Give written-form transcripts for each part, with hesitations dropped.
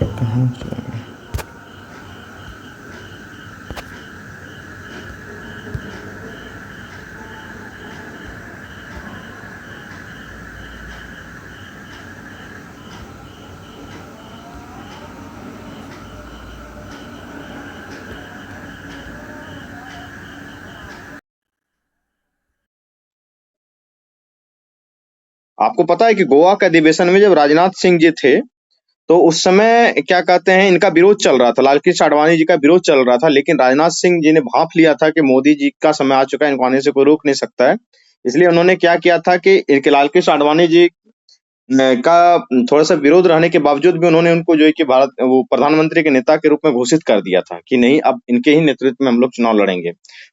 कहाँ से आपको पता है कि गोवा के अधिवेशन में जब राजनाथ सिंह जी थे, तो उस समय क्या कहते हैं, इनका विरोध चल रहा था, लाल कृष्ण आडवाणी जी का विरोध चल रहा था, लेकिन राजनाथ सिंह जी ने भांप लिया था कि मोदी जी का समय आ चुका है, इनको आने से कोई रोक नहीं सकता है। इसलिए उन्होंने क्या किया था कि इनके लाल कृष्ण आडवाणी जी का थोड़ा सा विरोध रहने के बावजूद भी उन्होंने उनको जो है कि भारत वो प्रधानमंत्री के नेता के रूप में घोषित कर दिया था कि नहीं, अब इनके ही नेतृत्व में हम लोग चुनाव लड़ेंगे।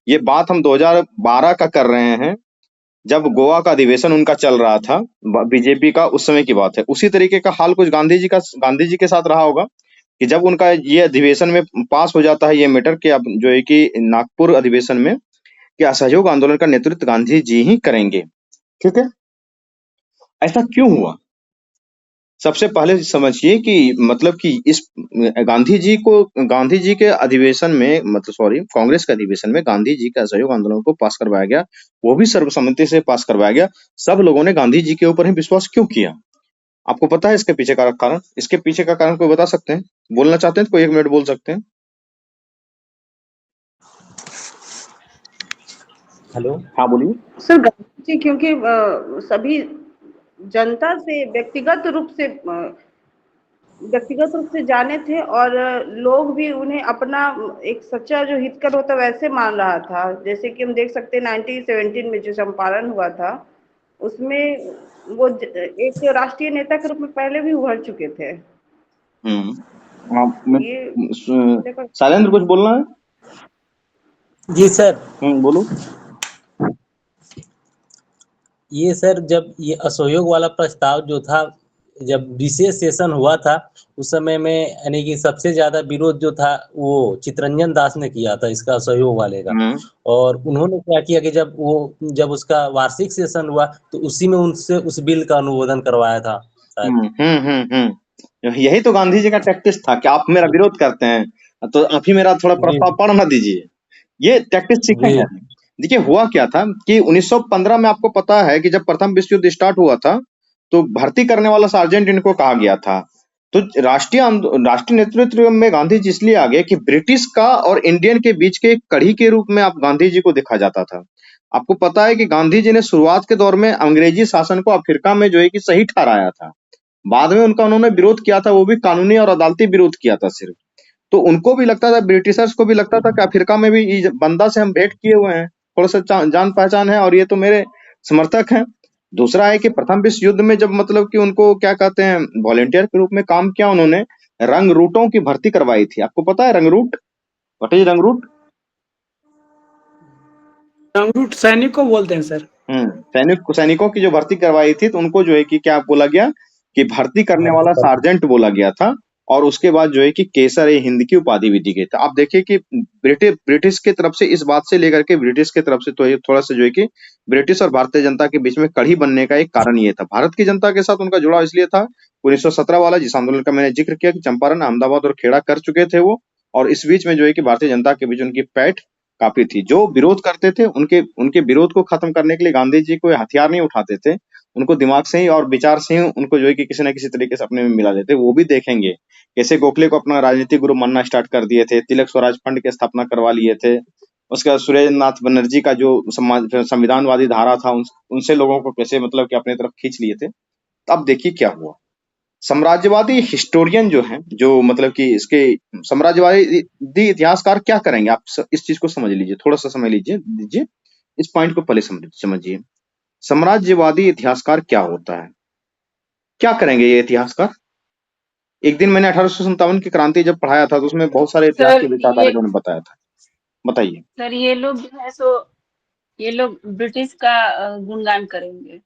ये बात हम 2012 का कर रहे हैं, जब गोवा का अधिवेशन उनका चल रहा था, बीजेपी का, उस समय की बात है। उसी तरीके का हाल कुछ गांधी जी के साथ रहा होगा कि जब उनका ये अधिवेशन में पास हो जाता है ये मैटर कि अब जो है कि नागपुर अधिवेशन में कि असहयोग आंदोलन का नेतृत्व गांधी जी ही करेंगे। ठीक है, ऐसा क्यों हुआ? सबसे पहले समझिए कि मतलब कि इस गांधी जी के अधिवेशन में, मतलब सॉरी, कांग्रेस के अधिवेशन में गांधी जी का असहयोग आंदोलन को पास करवाया गया, वो भी सर्वसम्मति से पास करवाया गया। सब लोगों ने गांधी जी के ऊपर ही विश्वास क्यों किया? आपको पता है इसके पीछे का कारण? इसके पीछे का कारण कोई बता सकते हैं? बोलना चाहते हैं तो कोई 1 मिनट बोल सकते हैं। हेलो। हाँ, बोलिए। सर, गांधी जी क्योंकि सभी जनता से व्यक्तिगत रूप से जाने थे और लोग भी उन्हें अपना एक सच्चा जो हितकर होता वैसे मान रहा था। जैसे कि हम देख सकते हैं 1917 में जो चंपारण हुआ था, उसमें वो एक राष्ट्रीय नेता के रूप में पहले भी उभर चुके थे। ये शैलेंद्र, कुछ बोलना है? जी सर। बोलो। ये सर, जब ये असहयोग वाला प्रस्ताव जो था, जब विशेष सेशन हुआ था, उस समय में यानी कि सबसे ज्यादा विरोध जो था वो चितरंजन दास ने किया था इसका, असहयोग वाले का। और उन्होंने क्या किया कि जब उसका वार्षिक सेशन हुआ तो उसी में उनसे उस बिल का अनुमोदन करवाया था शायद। यही तो गांधी जी का टैक्टिस था कि आप मेरा विरोध करते हैं तो आप ही मेरा थोड़ा प्रस्ताव पढ़ ना दीजिए। ये टैक्टिस सीखे हैं। देखिए हुआ क्या था कि 1915 में आपको पता है कि जब प्रथम विश्व युद्ध स्टार्ट हुआ था तो भर्ती करने वाला सार्जेंट इनको कहा गया था। तो राष्ट्रीय नेतृत्व में गांधी जी इसलिए आ गए कि ब्रिटिश का और इंडियन के बीच के एक कड़ी के रूप में आप गांधी जी को देखा जाता था। आपको पता है कि गांधी जी ने शुरुआत के दौर में अंग्रेजी शासन को अफ्रीका में जो है कि सही ठहराया था। बाद में उन्होंने विरोध किया था, वो भी कानूनी और अदालती विरोध किया था सिर्फ। तो उनको भी लगता था, ब्रिटिशर्स को भी लगता था कि अफ्रीका में भी इस बंदा से हम भेंट किए हुए हैं, थोड़ा सा जान पहचान है और ये तो मेरे समर्थक हैं। दूसरा है कि प्रथम विश्व युद्ध में जब मतलब कि उनको क्या कहते हैं, वॉलेंटियर के रूप में काम किया, उन्होंने रंगरूटों की भर्ती करवाई थी। आपको पता है रंगरूट? What is रंगरूट? रंगरूट सैनिक को बोलते हैं सर। सैनिकों की जो भर्ती करवाई थी, तो उनको जो है कि क्या बोला गया कि भर्ती करने वाला सार्जेंट बोला गया था। और उसके बाद जो है कि केसर ए हिंद की उपाधि भी दी गई थी। आप देखिए कि ब्रिटिश की तरफ से इस बात से लेकर के ब्रिटिश की तरफ से तो ये थोड़ा सा जो है कि ब्रिटिश और भारतीय जनता के बीच में कड़ी बनने का एक कारण ये था। भारत की जनता के साथ उनका जुड़ाव इसलिए था 1917 वाला, जिस आंदोलन का मैंने जिक्र किया कि चंपारण, अहमदाबाद और खेड़ा कर चुके थे वो। और इस बीच में जो है कि भारतीय जनता के बीच उनकी पैठ काफी थी। जो विरोध करते थे उनके विरोध को खत्म करने के लिए गांधी जी कोई हथियार नहीं उठाते थे, उनको दिमाग से ही और विचार से ही उनको जो है कि किसी न किसी तरीके से अपने में मिला लेते। वो भी देखेंगे कैसे गोखले को अपना राजनीतिक गुरु मानना स्टार्ट कर दिए थे, तिलक स्वराज फंड की स्थापना करवा लिए थे। उसके बाद सुरेंद्र नाथ बनर्जी का जो संविधानवादी धारा था, उनसे लोगों को कैसे मतलब कि अपनी तरफ खींच लिए थे। अब देखिए क्या हुआ। साम्राज्यवादी हिस्टोरियन जो है, जो मतलब कि इसके साम्राज्यवादी इतिहासकार क्या करेंगे, आप इस चीज को समझ लीजिए, थोड़ा सा समय दीजिए, इस पॉइंट को पहले समझिए। साम्राज्यवादी इतिहासकार क्या होता है, क्या करेंगे ये इतिहासकार? एक दिन मैंने 1857 की क्रांति जब पढ़ाया था तो उसमें बहुत सारे इतिहास के विचारधारा ने बताया था। बताइए सर। ये लोग जो है सो ये लोग ब्रिटिश का गुणगान करेंगे।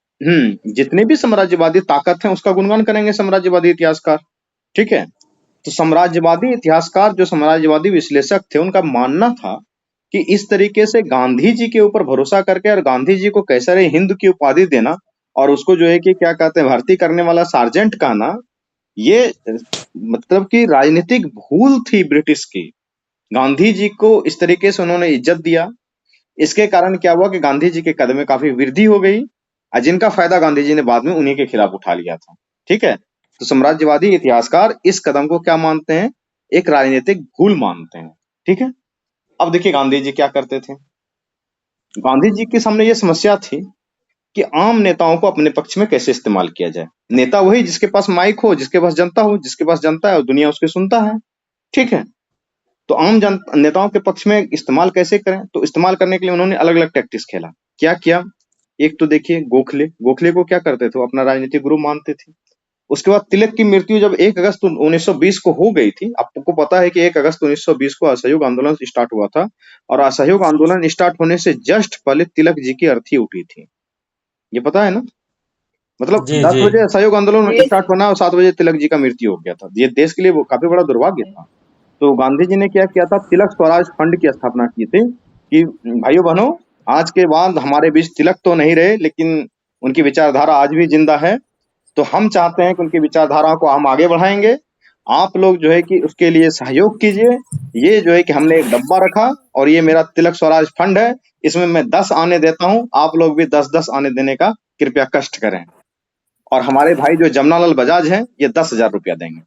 जितने भी साम्राज्यवादी ताकत है उसका गुणगान करेंगे साम्राज्यवादी इतिहासकार। ठीक है, तो साम्राज्यवादी इतिहासकार जो साम्राज्यवादी विश्लेषक थे, उनका मानना था कि इस तरीके से गांधी जी के ऊपर भरोसा करके और गांधी जी को कैसर हिंद की उपाधि देना और उसको जो है कि क्या कहते हैं भर्ती करने वाला सार्जेंट कहना, ये मतलब कि राजनीतिक भूल थी ब्रिटिश की। गांधी जी को इस तरीके से उन्होंने इज्जत दिया, इसके कारण क्या हुआ कि गांधी जी के कद में काफी वृद्धि हो गई, और जिनका फायदा गांधी जी ने बाद में उन्हीं के खिलाफ उठा लिया था। ठीक है, तो साम्राज्यवादी इतिहासकार इस कदम को क्या मानते हैं, एक राजनीतिक भूल मानते हैं। ठीक है, अब देखिए गांधी जी क्या करते थे। गांधी जी के सामने ये समस्या थी कि आम नेताओं को अपने पक्ष में कैसे इस्तेमाल किया जाए। नेता वही जिसके पास माइक हो, जिसके पास जनता हो, जिसके पास जनता है और दुनिया उसकी सुनता है। ठीक है, तो आम नेताओं के पक्ष में इस्तेमाल कैसे करें, तो इस्तेमाल करने के लिए उन्होंने अलग अलग टैक्टिक्स खेला। क्या किया, एक तो देखिए गोखले को क्या करते थे, वो अपना राजनीतिक गुरु मानते थे। उसके बाद तिलक की मृत्यु जब 1 अगस्त 1920 को हो गई थी, आपको पता है कि 1 अगस्त 1920 को असहयोग आंदोलन स्टार्ट हुआ था, और असहयोग आंदोलन स्टार्ट होने से जस्ट पहले तिलक जी की अर्थी उठी थी। ये पता है ना, मतलब जी 10 जी बजे असहयोग आंदोलन जी स्टार्ट होना और 7 बजे तिलक जी का मृत्यु हो गया था। ये देश के लिए वो काफी बड़ा दुर्भाग्य था। तो गांधी जी ने क्या किया था, तिलक स्वराज फंड की स्थापना की थी कि भाइयों बहनों, आज के बाद हमारे बीच तिलक तो नहीं रहे, लेकिन उनकी विचारधारा आज भी जिंदा है। तो हम चाहते हैं कि उनकी विचारधारा को हम आगे बढ़ाएंगे, आप लोग जो है कि उसके लिए सहयोग कीजिए। ये जो है कि हमने एक डब्बा रखा और ये मेरा तिलक स्वराज फंड है, इसमें मैं 10 आने देता हूं, आप लोग भी 10-10 आने देने का कृपया कष्ट करें। और हमारे भाई जो जमनालाल बजाज हैं, ये 10,000 रुपया देंगे।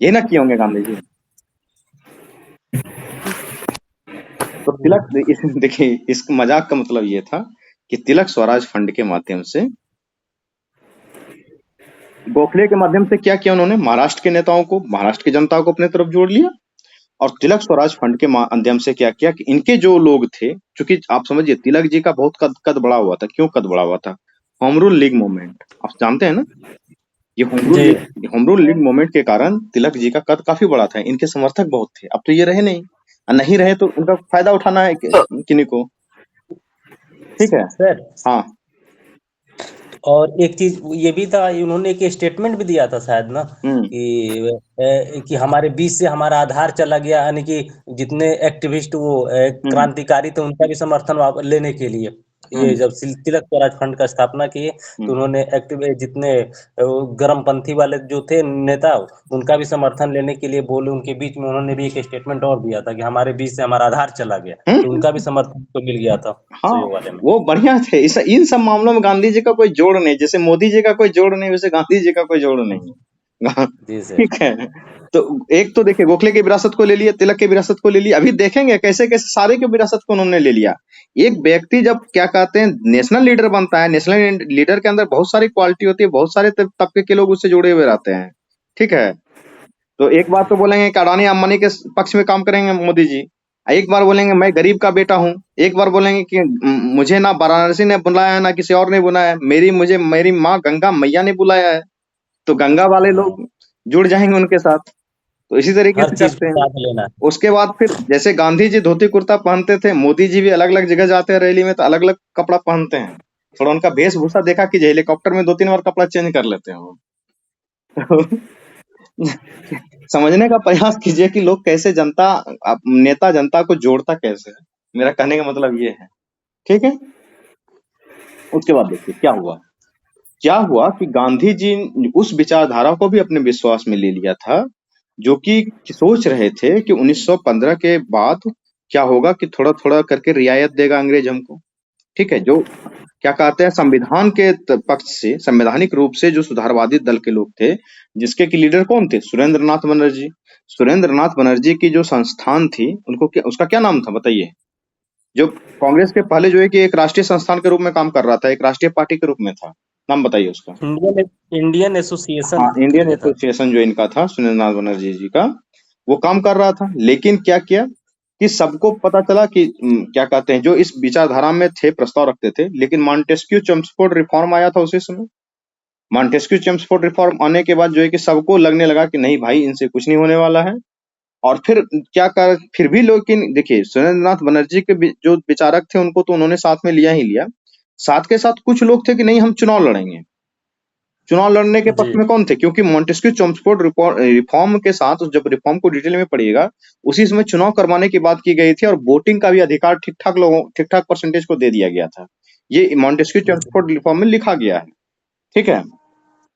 ये ना किए होंगे गांधी जी। तो तिलक देखिए, इस मजाक का मतलब ये था कि तिलक स्वराज फंड के माध्यम से, गोखले के माध्यम से क्या किया उन्होंने, महाराष्ट्र के नेताओं को, महाराष्ट्र की जनता को अपने तरफ जोड़ लिया। और तिलक स्वराज फंड के माध्यम से क्या किया कि इनके जो लोग थे, क्योंकि आप समझिए तिलक जी का बहुत कद बड़ा हुआ था। क्यों कद बड़ा हुआ था, होम रूल लीग मूवमेंट, आप जानते हैं ना, ये जी होम रूल लीग मूवमेंट के कारण तिलक जी का कद काफी बड़ा था, इनके समर्थक बहुत थे। अब तो ये रहे नहीं, और नहीं रहे तो उनका फायदा उठाना है किन्हीं को। ठीक है, सर। हाँ और एक चीज ये भी था, उन्होंने एक स्टेटमेंट भी दिया था शायद ना, हम्म कि हमारे बीच से हमारा आधार चला गया, यानी कि जितने एक्टिविस्ट वो हम्म क्रांतिकारी थे उनका भी समर्थन लेने के लिए ये हम्म जब तिलक स्वराज फंड का स्थापना किए, तो उन्होंने एक्टिव जितने गर्मपंथी वाले जो थे नेता, उनका भी समर्थन लेने के लिए बोले। उनके बीच में उन्होंने भी एक स्टेटमेंट और दिया था कि हमारे बीच से हमारा आधार चला गया, तो उनका भी समर्थन तो मिल गया था हाँ, सहयोग वाले में। वो बढ़िया थे। इन सब मामलों में गांधी जी का कोई जोड़ नहीं, जैसे मोदी जी का कोई जोड़ नहीं, वैसे गांधी जी का कोई जोड़ नहीं है। जी सर। ठीक है, तो एक तो देखिए गोखले की विरासत को ले लिया, तिलक की विरासत को ले लिया, अभी देखेंगे कैसे कैसे सारे की विरासत को उन्होंने ले लिया। एक व्यक्ति जब क्या कहते हैं नेशनल लीडर बनता है, नेशनल लीडर के अंदर बहुत सारी क्वालिटी होती है, बहुत सारे तबके के लोग उससे जुड़े हुए रहते हैं। ठीक है, तो एक बार तो बोलेंगे कि अडानी अंबानी के पक्ष में काम करेंगे मोदी जी, एक बार बोलेंगे मैं गरीब का बेटा हूँ, एक बार बोलेंगे कि मुझे ना वाराणसी ने बुलाया है, ना किसी और ने बुलाया है, मेरी माँ गंगा मैया ने बुलाया है। तो गंगा वाले लोग जुड़ जाएंगे उनके साथ। तो इसी तरीके हर से चीज करते को हैं। साथ लेना। उसके बाद फिर जैसे गांधी जी धोती कुर्ता पहनते थे, मोदी जी भी अलग अलग जगह जाते हैं रैली में तो अलग अलग कपड़ा पहनते हैं। थोड़ा उनका वेशभूषा देखा कीजिए, हेलीकॉप्टर में 2-3 बार कपड़ा चेंज कर लेते हैं वो। समझने का प्रयास कीजिए कि लोग कैसे नेता जनता को जोड़ता कैसे है। मेरा कहने का मतलब ये है। ठीक है, उसके बाद देखिए क्या हुआ कि गांधी जी उस विचारधारा को भी अपने विश्वास में ले लिया था, जो कि सोच रहे थे कि 1915 के बाद क्या होगा कि थोड़ा थोड़ा करके रियायत देगा अंग्रेज हमको। ठीक है, जो क्या कहते हैं संविधान के पक्ष से, संवैधानिक रूप से जो सुधारवादी दल के लोग थे, जिसके की लीडर कौन थे, सुरेंद्रनाथ बनर्जी। सुरेंद्रनाथ बनर्जी की जो संस्थान थी, उसका क्या नाम था बताइए, जो कांग्रेस के पहले जो है कि एक राष्ट्रीय संस्थान के रूप में काम कर रहा था, एक राष्ट्रीय पार्टी के रूप में था, नाम बताइए उसका। इंडियन एसोसिएशन हाँ, इंडियन करके था। एसोसिएशन जो इनका था सुरेंद्रनाथ बनर्जी जी का, वो काम कर रहा था। लेकिन क्या किया कि सबको पता चला कि क्या कहते हैं जो इस विचारधारा में थे, प्रस्ताव रखते थे, लेकिन मॉन्टेस्क्यू चेम्सफोर्ड रिफॉर्म आया था उसी समय। मॉन्टेस्क्यू चेम्सफोर्ड रिफॉर्म आने के बाद जो है कि सबको लगने लगा कि नहीं भाई, इनसे कुछ नहीं होने वाला है। और फिर भी लेकिन देखिए सुरेंद्रनाथ बनर्जी के जो विचारक थे उनको तो उन्होंने साथ में लिया ही लिया, साथ के साथ कुछ लोग थे कि नहीं हम चुनाव लड़ेंगे। चुनाव लड़ने के पक्ष जी में कौन थे, क्योंकि मॉन्टेस्क्यू चेम्सफोर्ड रिफॉर्म के साथ, जब रिफॉर्म को डिटेल में पढ़िएगा, उसी समय चुनाव करवाने की बात की गई थी और वोटिंग का भी अधिकार ठीक ठाक परसेंटेज को दे दिया गया था। ये मॉन्टेस्क्यू चेम्सफोर्ड रिफॉर्म में लिखा गया है। ठीक है,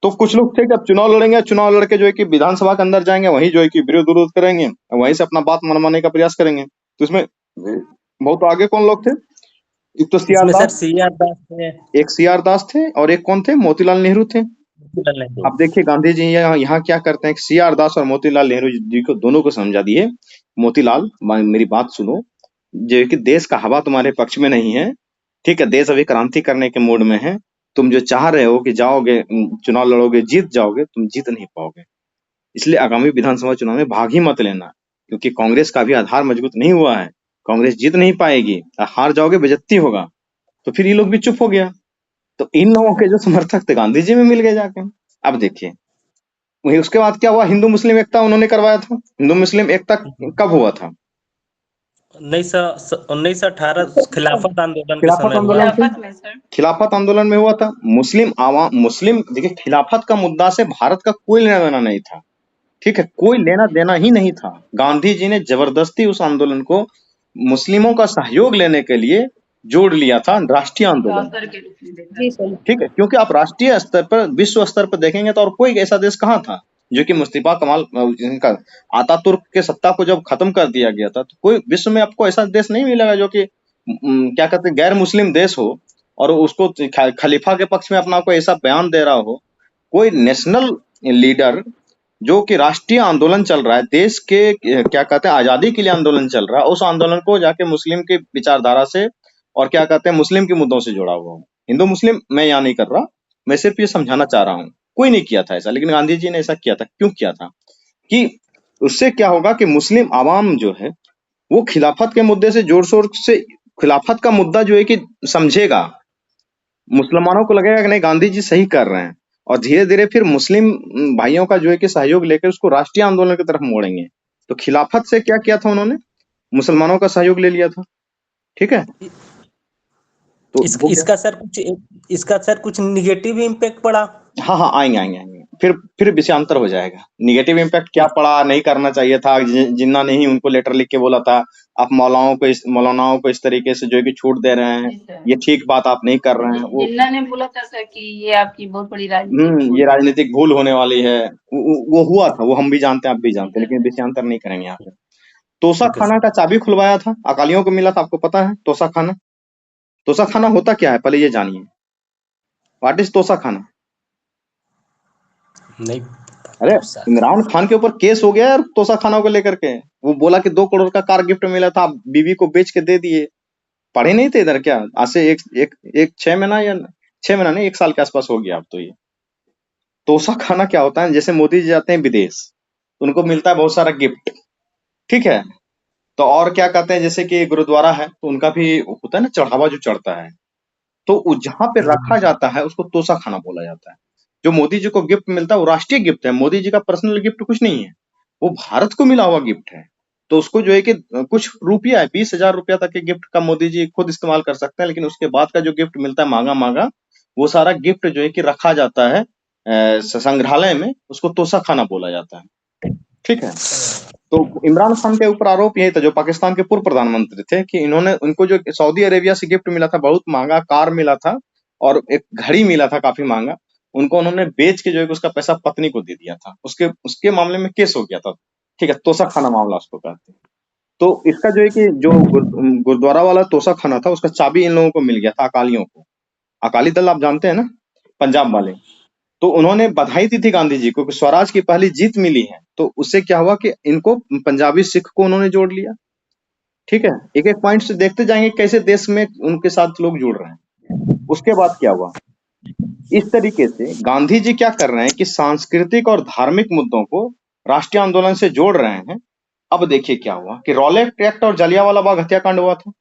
तो कुछ लोग थे कि अब चुनाव लड़ेंगे, चुनाव लड़के जो है कि विधानसभा के अंदर जाएंगे, वहीं जो है कि विरोध विरोध करेंगे, वहीं से अपना बात मनवाने का प्रयास करेंगे। तो इसमें बहुत आगे कौन लोग थे? एक तो सीआर इसमें सर दास, सीआर दास थे, एक सीआर दास थे, और एक कौन थे? मोतीलाल नेहरू थे। मोतीलाल नेहरू। अब देखिए गांधी जी यहाँ क्या करते हैं, सीआर दास और मोतीलाल नेहरू जी को दोनों को समझा दिए, मोतीलाल मेरी बात सुनो, जो कि देश का हवा तुम्हारे पक्ष में नहीं है, ठीक है, देश अभी क्रांति करने के मूड में है, तुम जो चाह रहे हो कि जाओगे चुनाव लड़ोगे जीत जाओगे, तुम जीत नहीं पाओगे। इसलिए आगामी विधानसभा चुनाव में भाग ही मत लेना, क्योंकि कांग्रेस का भी आधार मजबूत नहीं हुआ है, कांग्रेस जीत नहीं पाएगी, हार जाओगे बेइज्जती होगा। तो फिर ये लोग भी चुप हो गया। तो इन लोगों के जो समर्थक थे गांधी जी में मिल गए जाके। अब देखिए वही उसके बाद क्या हुआ, हिंदू मुस्लिम एकता उन्होंने करवाया था। हिंदू मुस्लिम एकता कब हुआ था? 1918 खिलाफत आंदोलन के खिलाफत समय हुआ। आंदोलन से, खिलाफत में सर। खिलाफत आंदोलन में हुआ था। मुस्लिम देखिए, खिलाफत का मुद्दा से भारत का कोई लेना देना नहीं था, ठीक है, कोई लेना देना ही नहीं था। गांधी जी ने जबरदस्ती उस आंदोलन को मुस्लिमों का सहयोग लेने के लिए जोड़ लिया था राष्ट्रीय आंदोलन, अवसर के रूप में देखा। जी सर। ठीक है, क्योंकि आप राष्ट्रीय स्तर पर विश्व स्तर पर देखेंगे तो और कोई ऐसा देश कहाँ था जो कि मुस्तफा कमाल इनका आतातुर्क के सत्ता को जब खत्म कर दिया गया था, तो कोई विश्व में आपको ऐसा देश नहीं मिलेगा जो कि क्या कहते हैं गैर मुस्लिम देश हो और उसको खलीफा के पक्ष में अपना कोई ऐसा बयान दे रहा हो। कोई नेशनल लीडर जो कि राष्ट्रीय आंदोलन चल रहा है, देश के क्या कहते हैं आजादी के लिए आंदोलन चल रहा है, उस आंदोलन को जाके मुस्लिम की विचारधारा से और क्या कहते हैं मुस्लिम के मुद्दों से जोड़ा हुआ हो। हिंदू मुस्लिम मैं यहाँ नहीं कर रहा, मैं सिर्फ ये समझाना चाह रहा हूँ, कोई नहीं किया था ऐसा, लेकिन गांधी जी ने ऐसा किया था। क्यों किया था? कि उससे क्या होगा कि मुस्लिम आवाम जो है वो खिलाफत के मुद्दे से जोर शोर से खिलाफत का मुद्दा जो है कि समझेगा, मुसलमानों को लगेगा कि नहीं गांधी जी सही कर रहे हैं, और धीरे धीरे फिर मुस्लिम भाइयों का जो है कि सहयोग लेकर उसको राष्ट्रीय आंदोलन की तरफ मोड़ेंगे। तो खिलाफत से क्या किया था उन्होंने? मुसलमानों का सहयोग ले लिया था, ठीक है। तो इसका सर कुछ निगेटिव इम्पैक्ट पड़ा। हाँ आएंगे फिर विषयांतर हो जाएगा। निगेटिव इम्पैक्ट क्या पड़ा, नहीं करना चाहिए था, जिन्ना ने ही उनको लेटर लिख के बोला था आप मौलानाओं को इस तरीके से जो है कि छूट दे रहे हैं, ये ठीक बात आप नहीं कर रहे हैं। वो जिन्ना ने बोला था सर कि ये आपकी बहुत बड़ी राजनीतिक ये राजनीतिक भूल होने वाली है, वो हुआ था, वो हम भी जानते हैं आप भी जानते हैं, लेकिन विषयांतर नहीं करेंगे यहाँ पे। तोसा खाना का चाबी खुलवाया था, अकालियों को मिला था, आपको पता है तोसा खाना? तोसा खाना होता क्या है पहले ये जानिए, व्हाट इज तोसा खाना? नहीं। अरे इमरान खान के ऊपर केस हो गया यार तोसा खाना को लेकर के, वो बोला कि 2 करोड़ का कार गिफ्ट मिला था, बीवी को बेच के दे दिए। पढ़े नहीं थे इधर क्या? आज से एक 6 महीना या 6 महीना नहीं 1 साल के आसपास हो गया अब तो। ये तोसा खाना क्या होता है? जैसे मोदी जी जाते हैं विदेश, उनको मिलता है बहुत सारा गिफ्ट, ठीक है। तो और क्या कहते हैं, जैसे कि गुरुद्वारा है तो उनका भी होता है ना चढ़ावा जो चढ़ता है, तो जहां पे रखा जाता है उसको तोसा खाना बोला जाता है। जो मोदी जी को गिफ्ट मिलता है वो राष्ट्रीय गिफ्ट है, मोदी जी का पर्सनल गिफ्ट कुछ नहीं है, वो भारत को मिला हुआ गिफ्ट है। तो उसको जो है कि कुछ रुपया है, 20,000 रुपया तक के गिफ्ट का मोदी जी खुद इस्तेमाल कर सकते हैं, लेकिन उसके बाद का जो गिफ्ट मिलता है मांगा वो सारा गिफ्ट जो है कि रखा जाता है संग्रहालय में, उसको तोसा खाना बोला जाता है, ठीक है। तो इमरान खान के ऊपर आरोप यही था, जो पाकिस्तान के पूर्व प्रधानमंत्री थे, कि इन्होंने उनको जो सऊदी अरेबिया से गिफ्ट मिला था, बहुत महंगा कार मिला था और एक घड़ी मिला था काफी महंगा, उनको उन्होंने बेच के जो है उसका पैसा पत्नी को दे दिया था। उसके मामले में केस हो गया था, ठीक है, तोसा खाना मामला उसको कहते हैं। तो इसका जो है कि जो गुरुद्वारा वाला तोसा खाना था उसका चाबी इन लोगों को मिल गया था, अकालियों को। अकाली दल आप जानते हैं ना, पंजाब वाले। तो उन्होंने बधाई दी थी गांधी जी को कि स्वराज की पहली जीत मिली है। तो उससे क्या हुआ कि इनको पंजाबी सिख को उन्होंने जोड़ लिया, ठीक है। एक एक पॉइंट से देखते जाएंगे कैसे देश में उनके साथ लोग जुड़ रहे हैं। उसके बाद क्या हुआ, इस तरीके से गांधी जी क्या कर रहे हैं कि सांस्कृतिक और धार्मिक मुद्दों को राष्ट्रीय आंदोलन से जोड़ रहे हैं। अब देखिए क्या हुआ कि रॉलेट एक्ट और जलियांवाला बाग हत्याकांड हुआ था,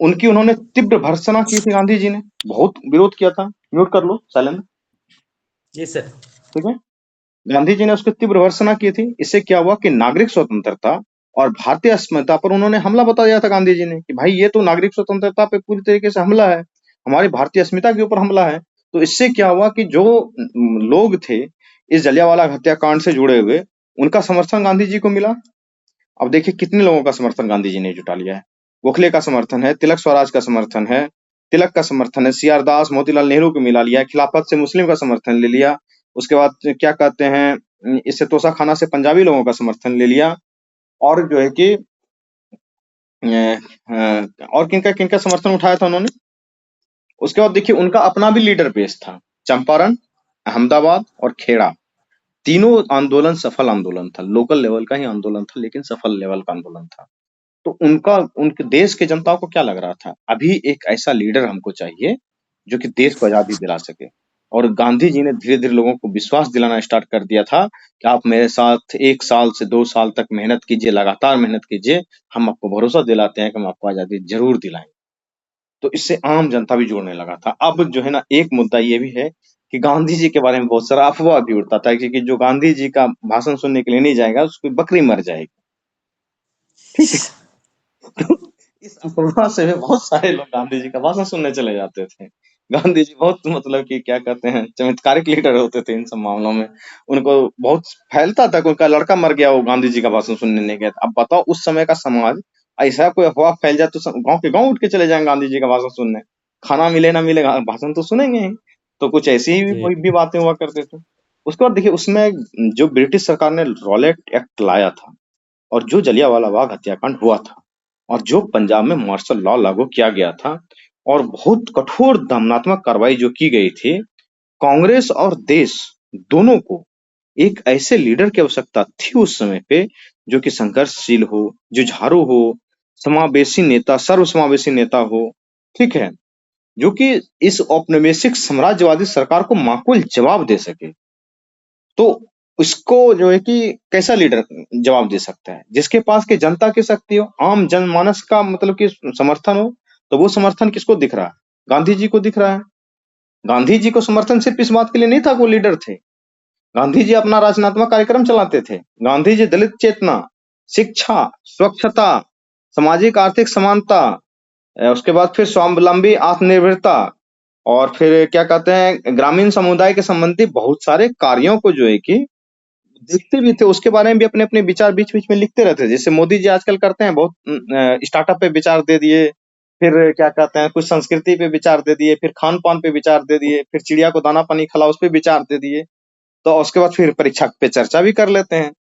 उनकी उन्होंने तीव्र भर्त्सना की थी, गांधी जी ने बहुत विरोध किया था। म्यूट कर लो साइलेंट। जी सर। ठीक है, गांधी जी ने उसकी तीव्र भर्त्सना की थी। इससे क्या हुआ कि नागरिक स्वतंत्रता और भारतीय अस्मिता पर उन्होंने हमला बता दिया था गांधी जी ने कि भाई ये तो नागरिक स्वतंत्रता पे पूरी तरीके से हमला है, हमारी भारतीय अस्मिता के ऊपर हमला है। तो इससे क्या हुआ कि जो लोग थे इस जलियांवाला हत्याकांड से जुड़े हुए, उनका समर्थन गांधी जी को मिला। अब देखिए कितने लोगों का समर्थन गांधी जी ने जुटा लिया है। गोखले का समर्थन है, तिलक स्वराज का समर्थन है, तिलक का समर्थन है, सीआर दास मोतीलाल नेहरू को मिला लिया है, खिलाफत से मुस्लिम का समर्थन ले लिया, उसके बाद क्या कहते हैं, इससे तोशाखाना से पंजाबी लोगों का समर्थन ले लिया, और जो है कि और किनका समर्थन उठाया था उन्होंने। उसके बाद देखिए उनका अपना भी लीडर बेस था, चंपारण, अहमदाबाद और खेड़ा, तीनों आंदोलन सफल आंदोलन था, लोकल लेवल का ही आंदोलन था लेकिन सफल लेवल का आंदोलन था। तो उनके देश के जनता को क्या लग रहा था, अभी एक ऐसा लीडर हमको चाहिए जो कि देश को आजादी दिला सके। और गांधी जी ने धीरे धीरे लोगों को विश्वास दिलाना स्टार्ट कर दिया था कि आप मेरे साथ 1 साल से 2 साल तक मेहनत कीजिए, लगातार मेहनत कीजिए, हम आपको भरोसा दिलाते हैं कि हम आपको आजादी जरूर दिलाएंगे। तो इससे आम जनता भी जुड़ने लगा था। अब जो है ना, एक मुद्दा ये भी है कि गांधी जी के बारे में बहुत सारा अफवाह भी उड़ता था कि जो गांधी जी का भाषण सुनने के लिए नहीं जाएगा उसकी बकरी मर जाएगी, ठीक है। तो इस अफवाह से बहुत सारे लोग गांधी जी का भाषण सुनने चले जाते थे। गांधी जी बहुत मतलब कि क्या कहते हैं, चमत्कारिक लीडर होते थे इन सब मामलों में। उनको बहुत फैलता था कि उनका लड़का मर गया, वो गांधी जी का भाषण सुनने नहीं गया। अब बताओ उस समय का समाज, ऐसा कोई अफवाह फैल जाए तो गांव के गांव उठ के चले जाएंगे गांधी जी का भाषण सुनने। खाना मिले ना मिले, भाषण तो सुनेंगे ही। तो कुछ ऐसी ही भी बातें हुआ करते थे। उसके बाद देखिए उसमें जो ब्रिटिश सरकार ने रॉलेट एक्ट लाया था, और जो जलियांवाला बाग हत्याकांड हुआ था, और जो पंजाब में मार्शल लॉ लागू किया गया था, और बहुत कठोर दमनात्मक कार्रवाई जो की गई थी, कांग्रेस और देश दोनों को एक ऐसे लीडर की आवश्यकता थी उस समय पे जो कि संघर्षशील हो, जुझारू हो, समावेशी नेता, सर्वसमावेशी नेता हो, ठीक है, जो कि इस औपनिवेशिक साम्राज्यवादी सरकार को माकूल जवाब दे सके। तो उसको जो है कि कैसा लीडर जवाब दे सकता है, जिसके पास की जनता की शक्ति हो, आम जनमानस का मतलब कि समर्थन हो। तो वो समर्थन किसको दिख रहा है, गांधी जी को दिख रहा है। गांधी जी को समर्थन सिर्फ इस बात के लिए नहीं था वो लीडर थे, गांधी जी अपना रचनात्मक कार्यक्रम चलाते थे। गांधी जी दलित चेतना, शिक्षा, स्वच्छता, सामाजिक आर्थिक समानता, उसके बाद फिर स्वावलंबी आत्मनिर्भरता, और फिर क्या कहते हैं, ग्रामीण समुदाय के संबंधी बहुत सारे कार्यों को जो है कि देखते भी थे। उसके बारे में भी अपने अपने विचार बीच बीच में लिखते रहते थे। जैसे मोदी जी आजकल करते हैं, बहुत स्टार्टअप पे विचार दे दिए, फिर क्या कहते हैं कुछ संस्कृति पे विचार दे दिए, फिर खान पान पे विचार दे दिए, फिर चिड़िया को दाना पानी खिलाओ उस पे विचार दे दिए। तो उसके बाद फिर परीक्षा पे चर्चा भी कर लेते हैं,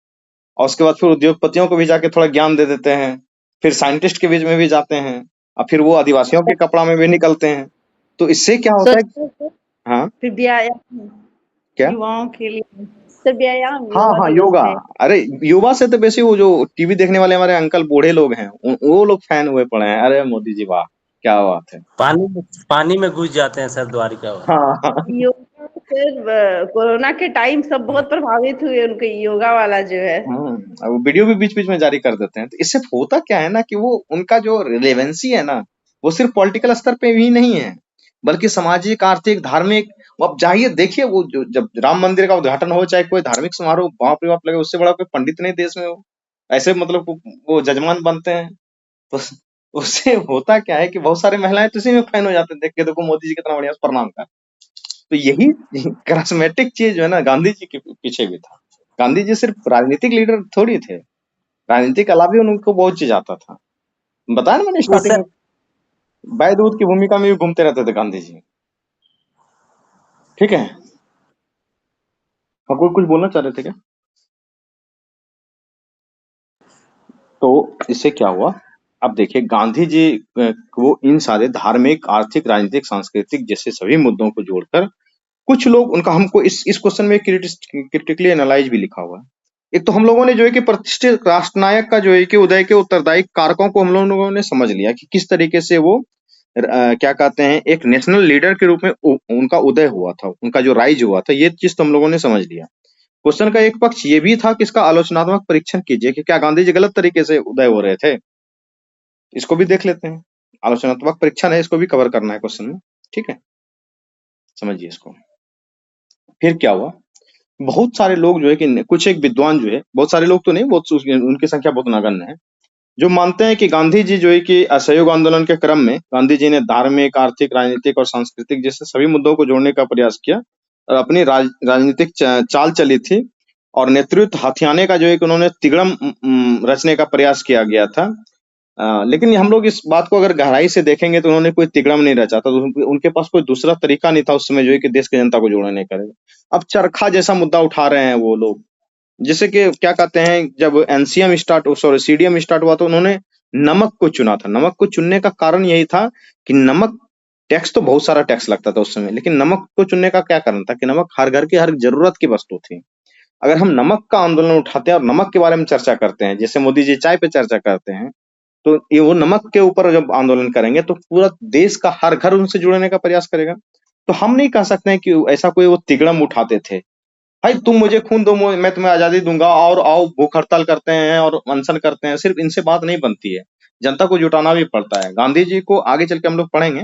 और उसके बाद फिर उद्योगपतियों को भी जाके थोड़ा ज्ञान दे देते हैं, फिर साइंटिस्ट के बीच में भी जाते हैं, और फिर वो आदिवासियों के कपड़ा में भी निकलते हैं। तो इससे क्या होता है, हाँ फिर व्यायाम क्या, युवाओं के लिए, सर व्यायाम हाँ योगा हाँ दिवस योगा। है। अरे युवा से तो बेसी वो जो टीवी देखने वाले हमारे अंकल बूढ़े लोग हैं, वो लोग फैन हुए पड़े हैं। अरे मोदी जी वाह, क्या बात है। पानी में घुस जाते हैं सर द्वारिका वाले। हाँ हाँ योगा सर, कोरोना के टाइम सब बहुत प्रभावित हुए उनके योगा वाला जो है। वो वीडियो भी बीच बीच में जारी कर देते हैं। तो इससे होता क्या है ना कि वो उनका जो रिलेवेंसी है ना, वो सिर्फ पॉलिटिकल स्तर पे भी नहीं है, बल्कि सामाजिक, आर्थिक, धार्मिक। अब जाइए देखिए, वो जो जब राम मंदिर का उद्घाटन हो, चाहे कोई धार्मिक समारोह, बाप रे बाप लगे, उससे बड़ा कोई पंडित नहीं देश में हो। ऐसे मतलब वो जजमान बनते हैं। तो उससे होता क्या है कि बहुत सारी महिलाएं तो इसी में फैन हो जाते हैं, देख के देखो मोदी जी कितना बढ़िया, प्रणाम कर। तो यही करिश्मेटिक चीज जो है ना, गांधी जी के पीछे भी था। गांधी जी सिर्फ राजनीतिक लीडर थोड़ी थे, राजनीतिक अलावा भी उनको बहुत चीज आता था। बताया ना मैंने वो स्टार्टिंग सर में, बैदूत की भूमिका में भी घूमते रहते थे गांधी जी, ठीक है। आप कोई कुछ बोलना चाह रहे थे क्या? तो इससे क्या हुआ, अब देखिए गांधी जी वो इन सारे धार्मिक, आर्थिक, राजनीतिक, सांस्कृतिक जैसे सभी मुद्दों को जोड़कर, कुछ लोग उनका, हमको इस क्वेश्चन में क्रिटिकली एनालाइज भी लिखा हुआ है। एक तो हम लोगों ने जो है कि प्रतिष्ठित राष्ट्रनायक का जो है कि उदय के उत्तरदायी कारकों को हम लोगों ने समझ लिया कि किस तरीके से वो क्या कहते हैं, एक नेशनल लीडर के रूप में उनका उदय हुआ था, उनका जो राइज हुआ था, ये चीज तो हम लोगों ने समझ लिया। क्वेश्चन का एक पक्ष ये भी था कि इसका आलोचनात्मक परीक्षण कीजिए कि क्या गांधी जी गलत तरीके से उदय हो रहे थे, इसको भी देख लेते हैं। आलोचनात्मक परीक्षण है, इसको भी कवर करना है क्वेश्चन में, ठीक है, समझिए इसको। फिर क्या हुआ, बहुत सारे लोग जो है कि कुछ एक विद्वान जो है, बहुत सारे लोग तो नहीं, बहुत उनकी संख्या बहुत नगण्य है, जो मानते हैं कि गांधी जी जो है कि असहयोग आंदोलन के क्रम में गांधी जी ने धार्मिक, आर्थिक, राजनीतिक और सांस्कृतिक जैसे सभी मुद्दों को जोड़ने का प्रयास किया, और अपनी राजनीतिक चाल चली थी, और नेतृत्व हथियाने का जो है कि उन्होंने तिगड़म रचने का प्रयास किया गया था। लेकिन हम लोग इस बात को अगर गहराई से देखेंगे तो उन्होंने कोई तिगड़म नहीं रचा था, तो उनके पास कोई दूसरा तरीका नहीं था उस समय जो है कि देश की जनता को जोड़ने का। अब चरखा जैसा मुद्दा उठा रहे हैं वो लोग, जैसे कि क्या कहते हैं, जब सीडीएम स्टार्ट हुआ तो उन्होंने नमक को चुना था। नमक को चुनने का कारण यही था कि नमक टैक्स तो बहुत सारा टैक्स लगता था उस समय, लेकिन नमक को चुनने का क्या कारण था कि नमक हर घर की हर जरूरत की वस्तु थी। अगर हम नमक का आंदोलन उठाते हैं और नमक के बारे में चर्चा करते हैं, जैसे मोदी जी चाय पे चर्चा करते हैं, तो ये वो नमक के ऊपर जब आंदोलन करेंगे तो पूरा देश का हर घर उनसे जुड़ने का प्रयास करेगा। तो हम नहीं कह सकते हैं कि ऐसा कोई वो तिगड़म उठाते थे, भाई तुम मुझे खून दो, मैं तुम्हें आजादी दूंगा, और आओ भूख हड़ताल करते हैं और अनशन करते हैं। सिर्फ इनसे बात नहीं बनती है, जनता को जुटाना भी पड़ता है। गांधी जी को आगे चल के हम लोग पढ़ेंगे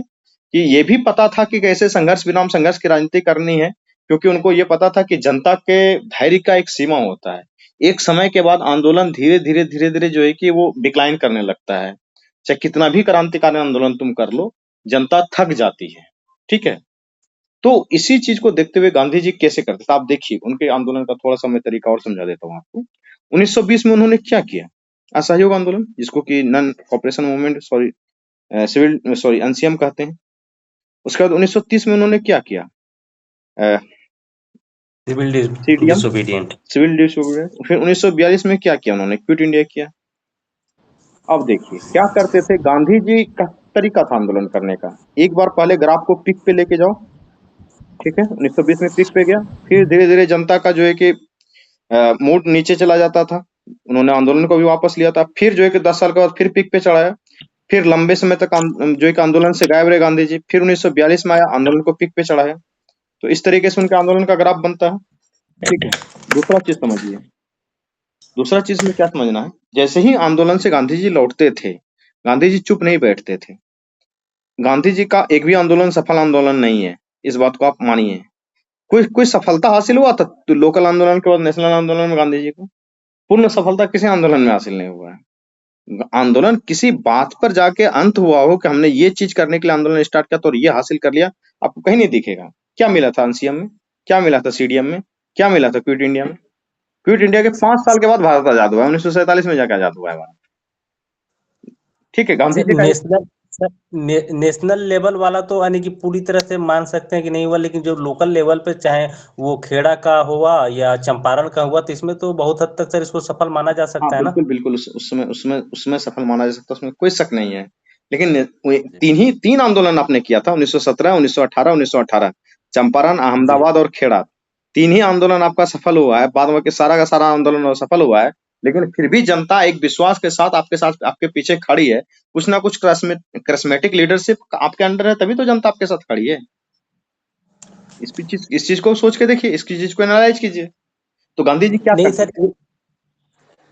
कि ये भी पता था कि कैसे संघर्ष विराम संघर्ष की राजनीति करनी है, क्योंकि उनको ये पता था कि जनता के धैर्य का एक सीमा होता है। एक समय के बाद आंदोलन धीरे धीरे जो है कि वो डिक्लाइन करने लगता है। चाहे कितना भी क्रांतिकारी आंदोलन तुम कर लो, जनता थक जाती है। ठीक है, तो इसी चीज को देखते हुए गांधी जी कैसे करते थे, आप देखिए उनके आंदोलन का थोड़ा सा मैं तरीका और समझा देता हूँ आपको। 1920 में उन्होंने क्या किया, असहयोग आंदोलन, जिसको कि नॉन कॉपरेशन मूवमेंट एनसीएम कहते हैं। उसके बाद 1930 में उन्होंने क्या किया, civil CDM, disobedient. Civil disobedient. फिर 1942 में क्या किया उन्होंने, क्विट इंडिया किया। अब देखिए क्या करते थे गांधी जी का तरीका था आंदोलन करने का। एक बार पहले ग्राफ को पीक पे लेके जाओ, ठीक है, 1920 में पीक पे गया, फिर धीरे धीरे जनता का जो है कि मूड नीचे चला जाता था, उन्होंने आंदोलन को भी वापस लिया था। फिर जो है कि 10 साल के बाद फिर पीक पे चढ़ाया, फिर लंबे समय तक जो है कि आंदोलन से गायब रहे गांधी जी। फिर 1942 में आया, आंदोलन को पीक पे चढ़ाया। तो इस तरीके से उनके आंदोलन का ग्राफ बनता है। ठीक है, दूसरा चीज समझिए, दूसरा चीज में क्या समझना है, जैसे ही आंदोलन से गांधी जी लौटते थे, गांधी जी चुप नहीं बैठते थे। गांधी जी का एक भी आंदोलन सफल आंदोलन नहीं है, इस बात को आप मानिए। कोई सफलता हासिल हुआ था तो लोकल आंदोलन के बाद नेशनल आंदोलन में गांधी जी को? पूर्ण सफलता किसी आंदोलन में हासिल नहीं हुआ है। आंदोलन किसी बात पर जाके अंत हुआ हो कि हमने ये चीज करने के लिए आंदोलन स्टार्ट किया तो और ये हासिल कर लिया, आपको कहीं नहीं दिखेगा। क्या मिला था एनसीएम में, क्या मिला था सीडीएम में, क्या मिला था क्विट इंडिया में? क्विट इंडिया के 5 साल के बाद भारत आजाद हुआ है, 1947 में जाके आजाद हुआ है भारत। ठीक है, गांधी जी का नेशनल लेवल वाला तो यानी कि पूरी तरह से मान सकते हैं कि नहीं हुआ, लेकिन जो लोकल लेवल पे चाहे वो खेड़ा का हुआ या चंपारण का हुआ, तो इसमें तो बहुत हद तक सर इसको सफल माना जा सकता है ना। बिल्कुल उसमें सफल माना जा सकता है, उसमें कोई शक नहीं है। लेकिन तीन आंदोलन आपने किया था, 1917, 1918, 1918, चंपारण, अहमदाबाद और खेड़ा। 3 ही आंदोलन आपका सफल हुआ है, बाद में सारा का सारा आंदोलन सफल हुआ है। लेकिन फिर भी जनता एक विश्वास के साथ आपके पीछे खड़ी है। कुछ ना कुछ करिस्मेटिक लीडरशिप आपके अंडर है, तभी तो जनता आपके साथ खड़ी है। इस चीज को सोच के देखिए, इसकी चीज को एनालाइज कीजिए। तो गांधी जी क्या नहीं करते सर,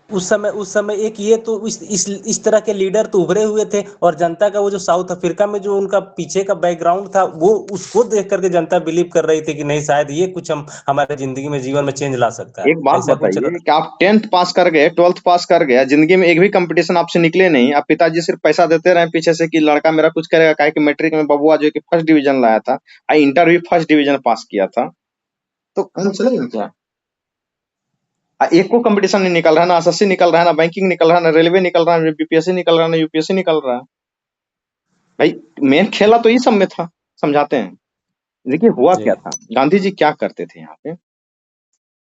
उस समय एक ये तो इस तरह के लीडर तो उभरे हुए थे, और जनता का वो जो साउथ अफ्रीका में जो उनका पीछे का बैकग्राउंड था, वो उसको देख करके जनता बिलीव कर रही थी कि नहीं शायद ये कुछ हम हमारे जिंदगी में जीवन में चेंज ला सकता है। एक बात ऐसा कुछ बताइए कि आप 10th पास कर गए, 12th पास कर गया, जिंदगी में एक भी कंपटीशन आपसे निकले नहीं, आप पिताजी सिर्फ पैसा देते रहे पीछे से कि लड़का मेरा कुछ करेगा, काहे कि मैट्रिक में बबुआ जो कि फर्स्ट डिवीजन लाया था, इंटर भी फर्स्ट डिवीजन पास किया था, तो कहीं चलेगा क्या? एक को कंपटीशन नहीं निकल रहा, ना एसएससी निकल रहा है, ना बैंकिंग निकल रहा है, ना रेलवे निकल रहा है, ना बीपीएससी निकल रहा है, ना यूपीएससी निकल रहा है। भाई मेन खेला तो ये सब में था, समझाते हैं। देखिए हुआ क्या था, गांधी जी क्या करते थे यहाँ पे,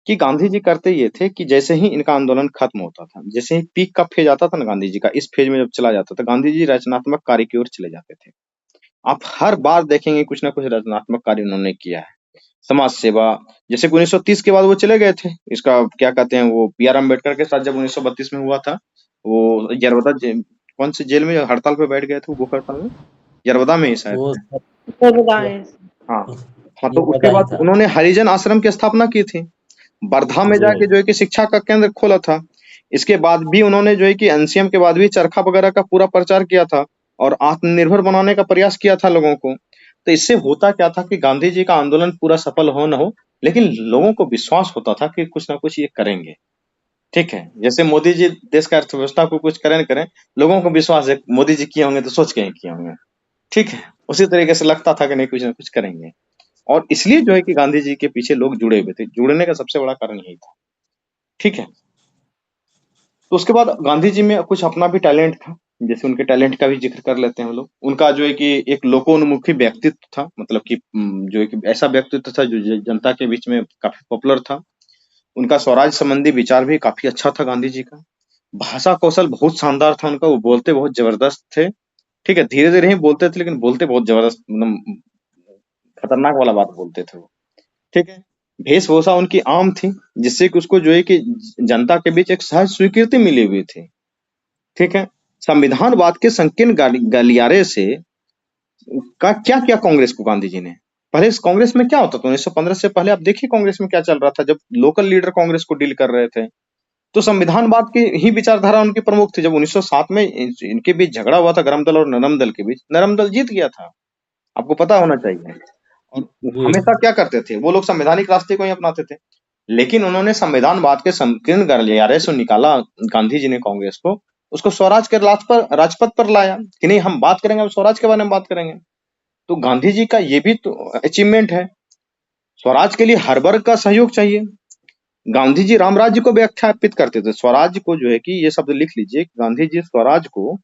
कि गांधी जी करते ये थे कि जैसे ही इनका आंदोलन खत्म होता था, जैसे ही पीक का फेज आता था ना गांधी जी का, इस फेज में जब चला जाता था, गांधी जी रचनात्मक कार्य की ओर चले जाते थे। आप हर बार देखेंगे कुछ ना कुछ रचनात्मक कार्य उन्होंने किया है। समाज सेवा, जैसे 1930 के बाद वो चले गए थे, इसका क्या कहते हैं, वो पीआर अम्बेडकर के साथ जब 1932 में हुआ था, वो यरवदा कौन से जेल में हड़ताल पे बैठ गए थे, वो भूख हड़ताल में, यरवदा में ही शायद। हाँ, तो उसके बाद उन्होंने हरिजन आश्रम की स्थापना की थी, वर्धा में जाके जो है कि शिक्षा का केंद्र खोला था। इसके बाद भी उन्होंने जो है कि एनसीएम के बाद भी चरखा वगैरह का पूरा प्रचार किया था और आत्मनिर्भर बनाने का प्रयास किया था लोगों को। तो इससे होता क्या था कि गांधी जी का आंदोलन पूरा सफल हो न हो, लेकिन लोगों को विश्वास होता था कि कुछ ना कुछ ये करेंगे। ठीक है, जैसे मोदी जी देश का अर्थव्यवस्था को कुछ करें न करें, लोगों को विश्वास है मोदी जी किए होंगे तो सोच के ही किए होंगे। ठीक है, उसी तरीके से लगता था कि नहीं कुछ ना कुछ करेंगे, और इसलिए जो है कि गांधी जी के पीछे लोग जुड़े हुए थे। जुड़ने का सबसे बड़ा कारण यही था। ठीक है, तो उसके बाद गांधी जी में कुछ अपना भी टैलेंट था। जैसे उनके टैलेंट का भी जिक्र कर लेते हैं हम लोग। उनका जो है कि एक लोकोन्मुखी व्यक्तित्व था, मतलब कि जो है कि ऐसा व्यक्तित्व था जो जनता के बीच में काफी पॉपुलर था। उनका स्वराज संबंधी विचार भी काफी अच्छा था गांधी जी का। भाषा कौशल बहुत शानदार था उनका, वो बोलते बहुत जबरदस्त थे। ठीक है, धीरे धीरे ही बोलते थे लेकिन बोलते बहुत जबरदस्त, मतलब खतरनाक वाला बात बोलते थे वो। ठीक है, वेशभूषा उनकी आम थी, जिससे कि उसको जो है कि जनता के बीच एक सहज स्वीकृति मिली हुई थी। ठीक है, संविधानवाद के संकीर्ण गलियारे से का क्या किया कांग्रेस को गांधी जी ने। पहले इस कांग्रेस में क्या होता था 1915 से पहले, आप देखिए कांग्रेस में क्या चल रहा था जब लोकल लीडर कांग्रेस को डील कर रहे थे। तो संविधानवाद की ही विचारधारा उनकी प्रमुख थी। जब 1907 में इनके बीच झगड़ा हुआ था, गरम दल और नरम दल के बीच, नरम दल जीत गया था, आपको पता होना चाहिए। और जी हमेशा क्या करते थे वो लोग, संवैधानिक रास्ते को ही अपनाते थे। लेकिन उन्होंने संविधानवाद के संकीर्ण गलियारे से निकाला गांधी जी ने कांग्रेस को, उसको स्वराज के राजपथ पर लाया कि नहीं हम बात करेंगे, हम स्वराज के बारे में बात करेंगे। तो गांधी जी का ये भी तो अचीवमेंट है। स्वराज के लिए हर वर्ग का सहयोग चाहिए। गांधी जी रामराज्य को व्याख्यापित करते थे। स्वराज को जो है कि ये शब्द लिख लीजिए, गांधी जी स्वराज को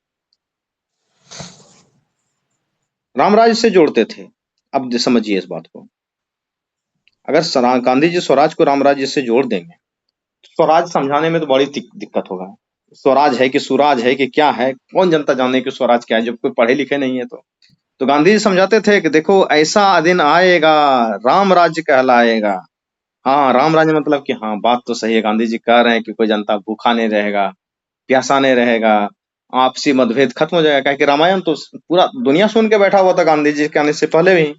रामराज्य से जोड़ते थे। अब समझिए इस बात को, अगर गांधी जी स्वराज को रामराज्य से जोड़ देंगे, स्वराज समझाने में तो बड़ी दिक्कत होगा। स्वराज है कि सुराज है कि क्या है, कौन जनता जाने कि स्वराज क्या है जब कोई पढ़े लिखे नहीं है। तो गांधी जी समझाते थे कि देखो ऐसा दिन आएगा राम राज्य कहलाएगा। हाँ, राम राज्य मतलब कि हाँ बात तो सही है, गांधी जी कह रहे हैं कि कोई जनता भूखा नहीं रहेगा, प्यासा नहीं रहेगा, आपसी मतभेद खत्म हो जाएगा। कि रामायण तो पूरा दुनिया सुन के बैठा हुआ था गांधी जी के आने से पहले भी।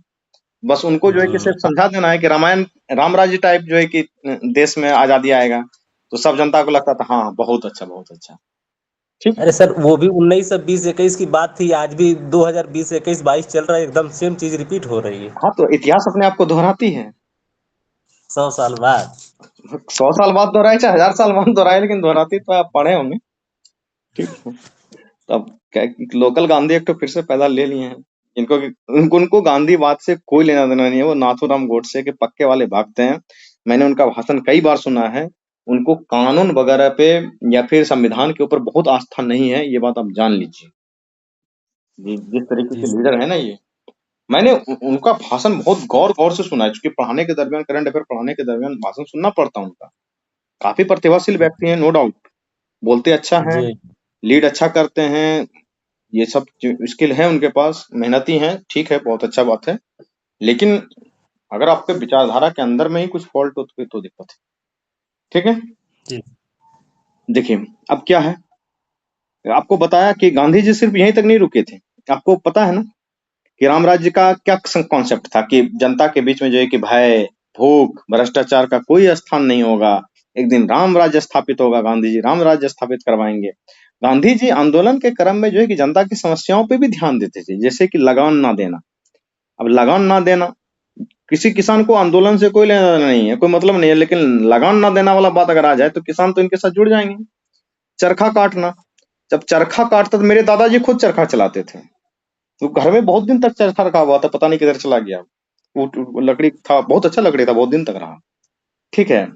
बस उनको जो है कि सिर्फ समझा देना है कि रामायण राम राज्य टाइप जो है कि देश में आजादी आएगा, तो सब जनता को लगता था हाँ बहुत अच्छा बहुत अच्छा। ठीक है, अरे सर वो भी 1920-21 की बात थी, आज भी 2020-21-22 चल रहा है, एकदम सेम चीज रिपीट हो रही है हाँ तो इतिहास अपने आप को दोहराती है। 100 साल बाद। 100 साल बाद दोहराए चाहे 1000 साल बाद दोहराए, लेकिन दोहराती तो आप पढ़े होंगे। ठीक है, तब लोकल गांधी एक तो फिर से पैदा ले लिए हैं, इनको उनको गांधीवाद से कोई लेना देना नहीं है। वो नाथूराम गोडसे के पक्के वाले भक्त हैं। मैंने उनका भाषण कई बार सुना है। उनको कानून वगैरह पे या फिर संविधान के ऊपर बहुत आस्था नहीं है, ये बात आप जान लीजिए। जिस तरीके जी के लीडर है ना ये, मैंने उनका भाषण बहुत गौर गौर से सुना है, क्योंकि पढ़ाने के दरमियान, करंट अफेयर पढ़ाने के दरमियान भाषण सुनना पड़ता है उनका। काफी प्रतिभाशील व्यक्ति हैं, नो डाउट, बोलते अच्छा है, जी लीड अच्छा करते हैं, ये सब स्किल है उनके पास, मेहनती हैं, ठीक है, बहुत अच्छा बात है। लेकिन अगर आपके विचारधारा के अंदर में ही कुछ फॉल्ट हो तो दिक्कत है। ठीक है, जी देखिए अब क्या है, आपको बताया कि गांधी जी सिर्फ यहीं तक नहीं रुके थे। आपको पता है ना कि राम राज्य का क्या कॉन्सेप्ट था, कि जनता के बीच में जो है कि भय, भूख, भ्रष्टाचार का कोई स्थान नहीं होगा, एक दिन राम राज्य स्थापित होगा, गांधी जी राम राज्य स्थापित करवाएंगे। गांधी जी आंदोलन के क्रम में जो है कि जनता की समस्याओं पे भी ध्यान देते थे, जैसे कि लगान ना देना। अब लगान ना देना, किसी किसान को आंदोलन से कोई लेना देना नहीं है, कोई मतलब नहीं है, लेकिन लगान ना देना वाला बात अगर आ जाए तो किसान तो इनके साथ जुड़ जाएंगे। चरखा काटना, जब चरखा काटता तो मेरे दादाजी खुद चरखा चलाते थे, तो घर में बहुत दिन तक चरखा रखा हुआ था, पता नहीं किधर चला गया। वो लकड़ी था, बहुत अच्छा लकड़ी था, बहुत दिन तक रहा। ठीक है,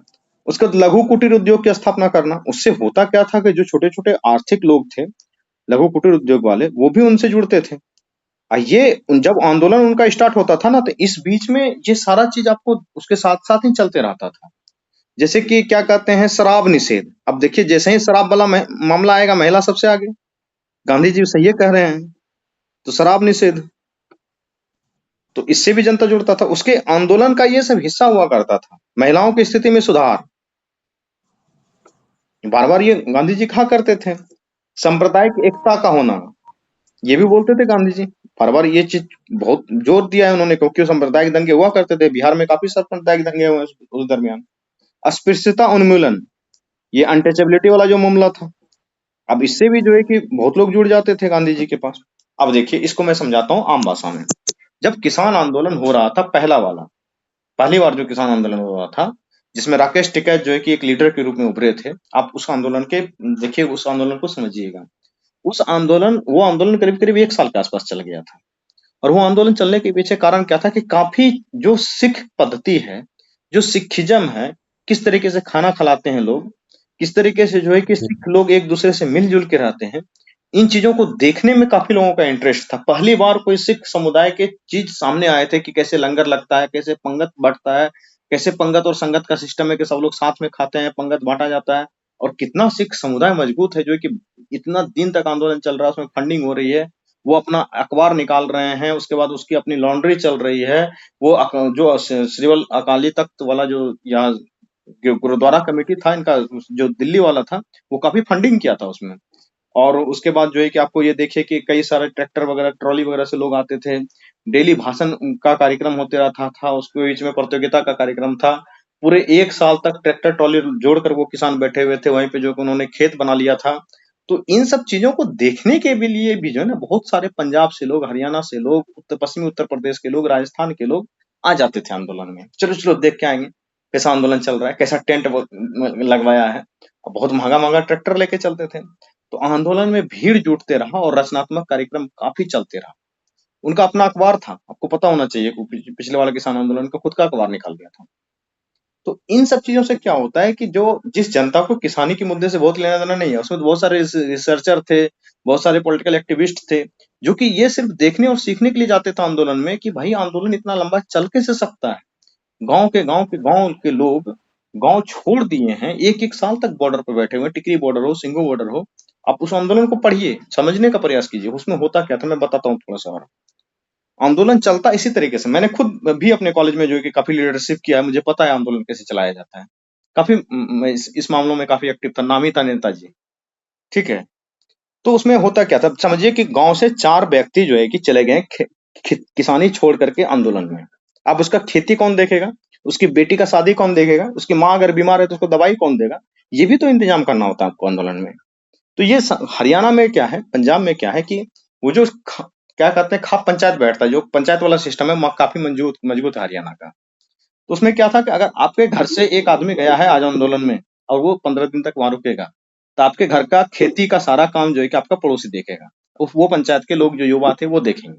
उसके बाद लघु कुटीर उद्योग की स्थापना करना। उससे होता क्या था कि जो छोटे छोटे आर्थिक लोग थे, लघु कुटीर उद्योग वाले, वो भी उनसे जुड़ते थे। ये जब आंदोलन उनका स्टार्ट होता था ना, तो इस बीच में ये सारा चीज आपको उसके साथ साथ ही चलते रहता था। जैसे कि क्या कहते हैं, शराब निषेध। अब देखिए, जैसे ही शराब वाला मामला आएगा, महिला सबसे आगे। गांधी जी सही कह रहे हैं, तो शराब निषेध, तो इससे भी जनता जुड़ता था। उसके आंदोलन का ये सब हिस्सा हुआ करता था। महिलाओं की स्थिति में सुधार, बार बार ये गांधी जी कहा करते थे। सांप्रदायिक एकता का होना, ये भी बोलते थे गांधी जी, बार बार ये चीज बहुत जोर दिया है उन्होंने, क्योंकि सांप्रदायिक दंगे हुआ करते थे। बिहार में काफी सांप्रदायिक दंगे हुए उस दरमियान। अस्पृश्यता उन्मूलन, ये अनटचेबिलिटी वाला जो मामला था, अब इससे भी जो है कि बहुत लोग जुड़ जाते थे गांधी जी के पास। अब देखिए, इसको मैं समझाता हूँ आम भाषा में। जब किसान आंदोलन हो रहा था, पहली बार जो किसान आंदोलन हो रहा था, जिसमें राकेश टिकैत जो है कि एक लीडर के रूप में उभरे थे, आप उस आंदोलन के देखिए, उस आंदोलन को समझिएगा। वो आंदोलन करीब करीब 1 साल के आसपास चल गया था। और वो आंदोलन चलने के पीछे कारण क्या था कि काफी जो सिख पद्धति है, जो सिखिज्म है, किस तरीके से खाना खिलाते हैं लोग, किस तरीके से जो है कि सिख लोग एक दूसरे से मिलजुल के रहते हैं, इन चीजों को देखने में काफी लोगों का इंटरेस्ट था। पहली बार कोई सिख समुदाय के चीज सामने आए थे कि कैसे लंगर लगता है, कैसे पंगत बढ़ता है, कैसे पंगत और संगत का सिस्टम है कि सब लोग साथ में खाते हैं, पंगत बांटा जाता है, और कितना सिख समुदाय मजबूत है जो कि इतना दिन तक आंदोलन चल रहा है, उसमें फंडिंग हो रही है, वो अपना अखबार निकाल रहे हैं, उसके बाद उसकी अपनी लॉन्ड्री चल रही है, वो जो श्रीवल अकाली तख्त वाला जो यहाँ गुरुद्वारा कमेटी था इनका, जो दिल्ली वाला था, वो काफी फंडिंग किया था उसमें। और उसके बाद जो है कि आपको ये देखिए कि कई सारे ट्रैक्टर वगैरह, ट्रॉली वगैरह से लोग आते थे, डेली भाषण का कार्यक्रम होते रहता था, उसके बीच में प्रतियोगिता का कार्यक्रम था, पूरे 1 साल तक ट्रैक्टर ट्रॉली जोड़कर वो किसान बैठे हुए थे वहीं पे, जो कि उन्होंने खेत बना लिया था। तो इन सब चीजों को देखने के भी लिए भी जो है ना, बहुत सारे पंजाब से लोग, हरियाणा से लोग, पश्चिमी उत्तर प्रदेश के लोग, राजस्थान के लोग आ जाते थे आंदोलन में। चलो चलो देख के आएंगे कैसा आंदोलन चल रहा है, कैसा टेंट लगवाया है, और बहुत महंगा महंगा ट्रैक्टर लेके चलते थे। तो आंदोलन में भीड़ जुटते रहा और रचनात्मक कार्यक्रम काफी चलते रहा। उनका अपना अखबार था, आपको पता होना चाहिए, पिछले वाला किसान आंदोलन का खुद का अखबार निकाल दिया था। तो इन सब चीजों से क्या होता है कि जो जिस जनता को किसानी के मुद्दे से बहुत लेना देना नहीं है, उसमें बहुत सारे रिसर्चर थे, बहुत सारे पॉलिटिकल एक्टिविस्ट थे, जो कि ये सिर्फ देखने और सीखने के लिए जाते थे आंदोलन में कि भाई आंदोलन इतना लंबा चल कैसे सकता है। गांव के लोग गांव छोड़ दिए हैं, 1-1 साल तक बॉर्डर पर बैठे हुए, टिकरी बॉर्डर हो, सिंघू बॉर्डर हो। आप उस आंदोलन को पढ़िए, समझने का प्रयास कीजिए, उसमें होता क्या था मैं बताता हूँ थोड़ा सा। और आंदोलन चलता इसी तरीके से, मैंने खुद भी अपने कॉलेज में जो है कि काफी लीडरशिप किया है, मुझे पता है आंदोलन कैसे चलाया जाता है। काफी मैं इस मामलों में काफी एक्टिव था, नामी था नेताजी, ठीक है। तो उसमें होता क्या था, समझिए कि गांव से 4 व्यक्ति जो है कि चले गए किसानी छोड़ करके आंदोलन में। अब उसका खेती कौन देखेगा, उसकी बेटी का शादी कौन देखेगा, उसकी माँ अगर बीमार है तो उसको दवाई कौन देगा, ये भी तो इंतजाम करना होता है आपको आंदोलन में। तो ये हरियाणा में क्या है, पंजाब में क्या है कि वो जो क्या कहते हैं खाप पंचायत बैठता है, जो पंचायत वाला सिस्टम है, काफी मजबूत है हरियाणा का। तो उसमें क्या था कि अगर आपके घर से एक आदमी गया है आज आंदोलन में और वो 15 दिन तक वहां रुकेगा, तो आपके घर का खेती का सारा काम जो है कि आपका पड़ोसी देखेगा, वो पंचायत के लोग जो युवा थे वो देखेंगे,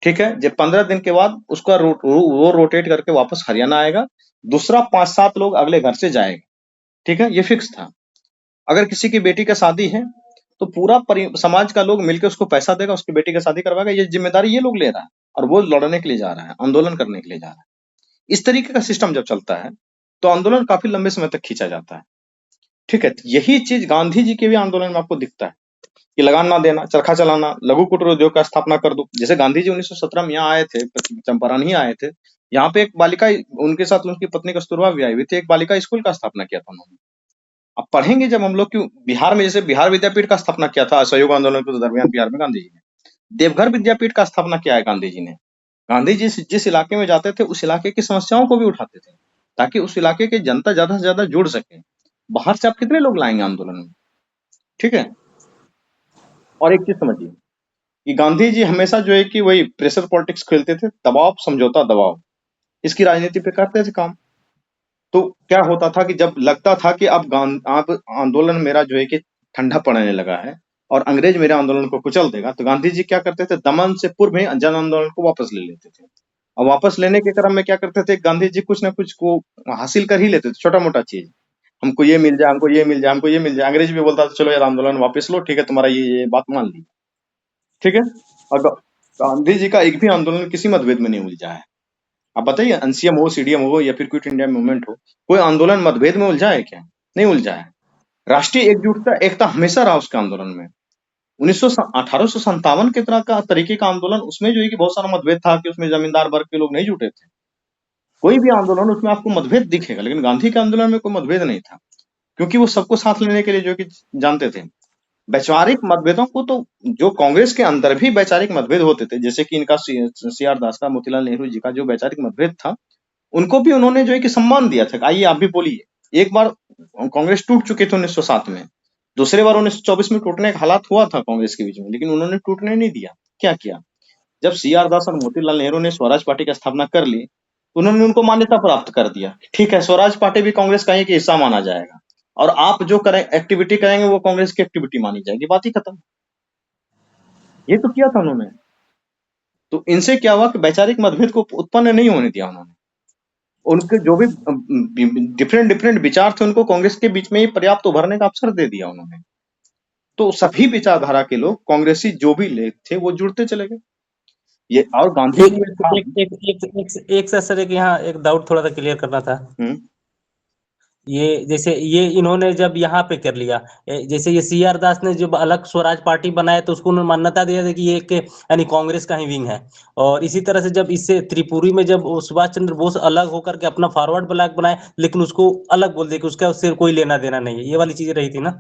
ठीक है। जब 15 दिन के बाद उसका वो रोटेट करके वापस हरियाणा आएगा, दूसरा 5-7 लोग अगले घर से जाएगा, ठीक है, ये फिक्स था। अगर किसी की बेटी का शादी है तो पूरा समाज का लोग मिलकर उसको पैसा देगा, उसकी बेटी का शादी करवाएगा, ये जिम्मेदारी ये लोग ले रहा है, और वो लड़ने के लिए जा रहा है, आंदोलन करने के लिए जा रहा है। इस तरीके का सिस्टम जब चलता है तो आंदोलन काफी लंबे समय तक खींचा जाता है, ठीक है। यही चीज गांधी जी के भी आंदोलन में आपको दिखता है कि लगान ना देना, चरखा चलाना, लघु कुटीर उद्योग का स्थापना कर दो। जैसे गांधी जी 1917 में यहाँ आए थे, चंपारण ही आए थे, यहाँ पे एक बालिका, उनके साथ उनकी पत्नी कस्तूरबा भी आई हुई थी, एक बालिका स्कूल का स्थापना किया था उन्होंने। अब पढ़ेंगे जब हम लोग कि बिहार में जैसे बिहार विद्यापीठ का स्थापना किया था असहयोग आंदोलन के दरमियान बिहार में गांधी जी ने, देवघर विद्यापीठ का स्थापना किया है गांधी जी ने। गांधी जी जिस इलाके में जाते थे उस इलाके की समस्याओं को भी उठाते थे ताकि उस इलाके की जनता ज्यादा से ज्यादा जुड़ सके। बाहर से आप कितने लोग लाएंगे आंदोलन में, ठीक है। और एक चीज समझिए कि गांधी जी हमेशा जो है कि वही प्रेशर पॉलिटिक्स खेलते थे, दबाव समझौता दबाव, इसकी राजनीति पे करते थे काम। तो क्या होता था कि जब लगता था कि अब आंदोलन मेरा जो है कि ठंडा पड़ने लगा है और अंग्रेज मेरे आंदोलन को कुचल देगा, तो गांधी जी क्या करते थे, दमन से पूर्व में जन आंदोलन को वापस ले लेते थे। और वापस लेने के क्रम में क्या करते थे, गांधी जी कुछ ना कुछ को हासिल कर ही लेते थे, छोटा मोटा चीज, हमको ये मिल जाए, हमको ये मिल जाए, हमको ये मिल जाए। अंग्रेज भी बोलता था चलो यार आंदोलन वापस लो, ठीक है, तुम्हारा ये बात मान ली, ठीक है। और गांधी जी का एक भी आंदोलन किसी मतभेद में नहीं उलझा है। आप बताइए, एनसीएम हो, सीडीएम हो, या फिर क्विट इंडिया मूवमेंट हो, कोई आंदोलन मतभेद में उलझा है क्या? नहीं उलझा है। राष्ट्रीय एकजुटता एकता हमेशा रहा उसके आंदोलन में। 1857 के तरह का तरीके का आंदोलन, उसमें जो है कि बहुत सारा मतभेद था कि उसमें जमींदार वर्ग के लोग नहीं जुटे थे। कोई भी आंदोलन उसमें आपको मतभेद दिखेगा, लेकिन गांधी के आंदोलन में कोई मतभेद नहीं था, क्योंकि वो सबको साथ लेने के लिए जो कि जानते थे। वैचारिक मतभेदों को तो जो कांग्रेस के अंदर भी वैचारिक मतभेद होते थे, जैसे कि इनका सीआर दास का, मोतीलाल नेहरू जी का जो वैचारिक मतभेद था, उनको भी उन्होंने जो है कि सम्मान दिया था, आइए आप भी बोलिए। एक बार कांग्रेस टूट चुकी थी 1907 में, दूसरे बार 1924 में टूटने का हालात हुआ था कांग्रेस के बीच में, लेकिन उन्होंने टूटने नहीं दिया। क्या किया, जब सीआर दास और मोतीलाल नेहरू ने स्वराज पार्टी की स्थापना कर ली, उन्होंने उनको मान्यता प्राप्त कर दिया, ठीक है, स्वराज पार्टी भी कांग्रेस का एक हिस्सा माना जाएगा, और आप जो करें एक्टिविटी करेंगे वो कांग्रेस की एक्टिविटी मानी जाएगी, बात ही खत्म। ये तो किया था उन्होंने। तो इनसे क्या हुआ कि वैचारिक मतभेद को उत्पन्न नहीं होने दिया उन्होंने। उनके जो भी डिफरेंट विचार थे उनको कांग्रेस के बीच में ही पर्याप्त उभरने का अवसर दे दिया उन्होंने। तो सभी विचारधारा के लोग कांग्रेसी जो भी लोग थे वो जुड़ते चले गए। ये और गांधी एक जी में था। एक एक एक एक एक सर एक यहाँ एक डाउट थोड़ा सा क्लियर करना था। हम्म ये जैसे ये इन्होंने जब यहाँ पे कर लिया, जैसे ये CR दास ने जब अलग स्वराज पार्टी बनाया तो उसको उन्होंने मान्यता दिया था कि ये एक यानी कांग्रेस का ही विंग है। और इसी तरह से जब इससे त्रिपुरी में जब सुभाष चंद्र बोस अलग होकर के अपना फॉरवर्ड ब्लॉक बनाए, लेकिन उसको अलग बोल दिया कि उसका उससे कोई लेना देना नहीं है। ये वाली चीजें रही थी ना।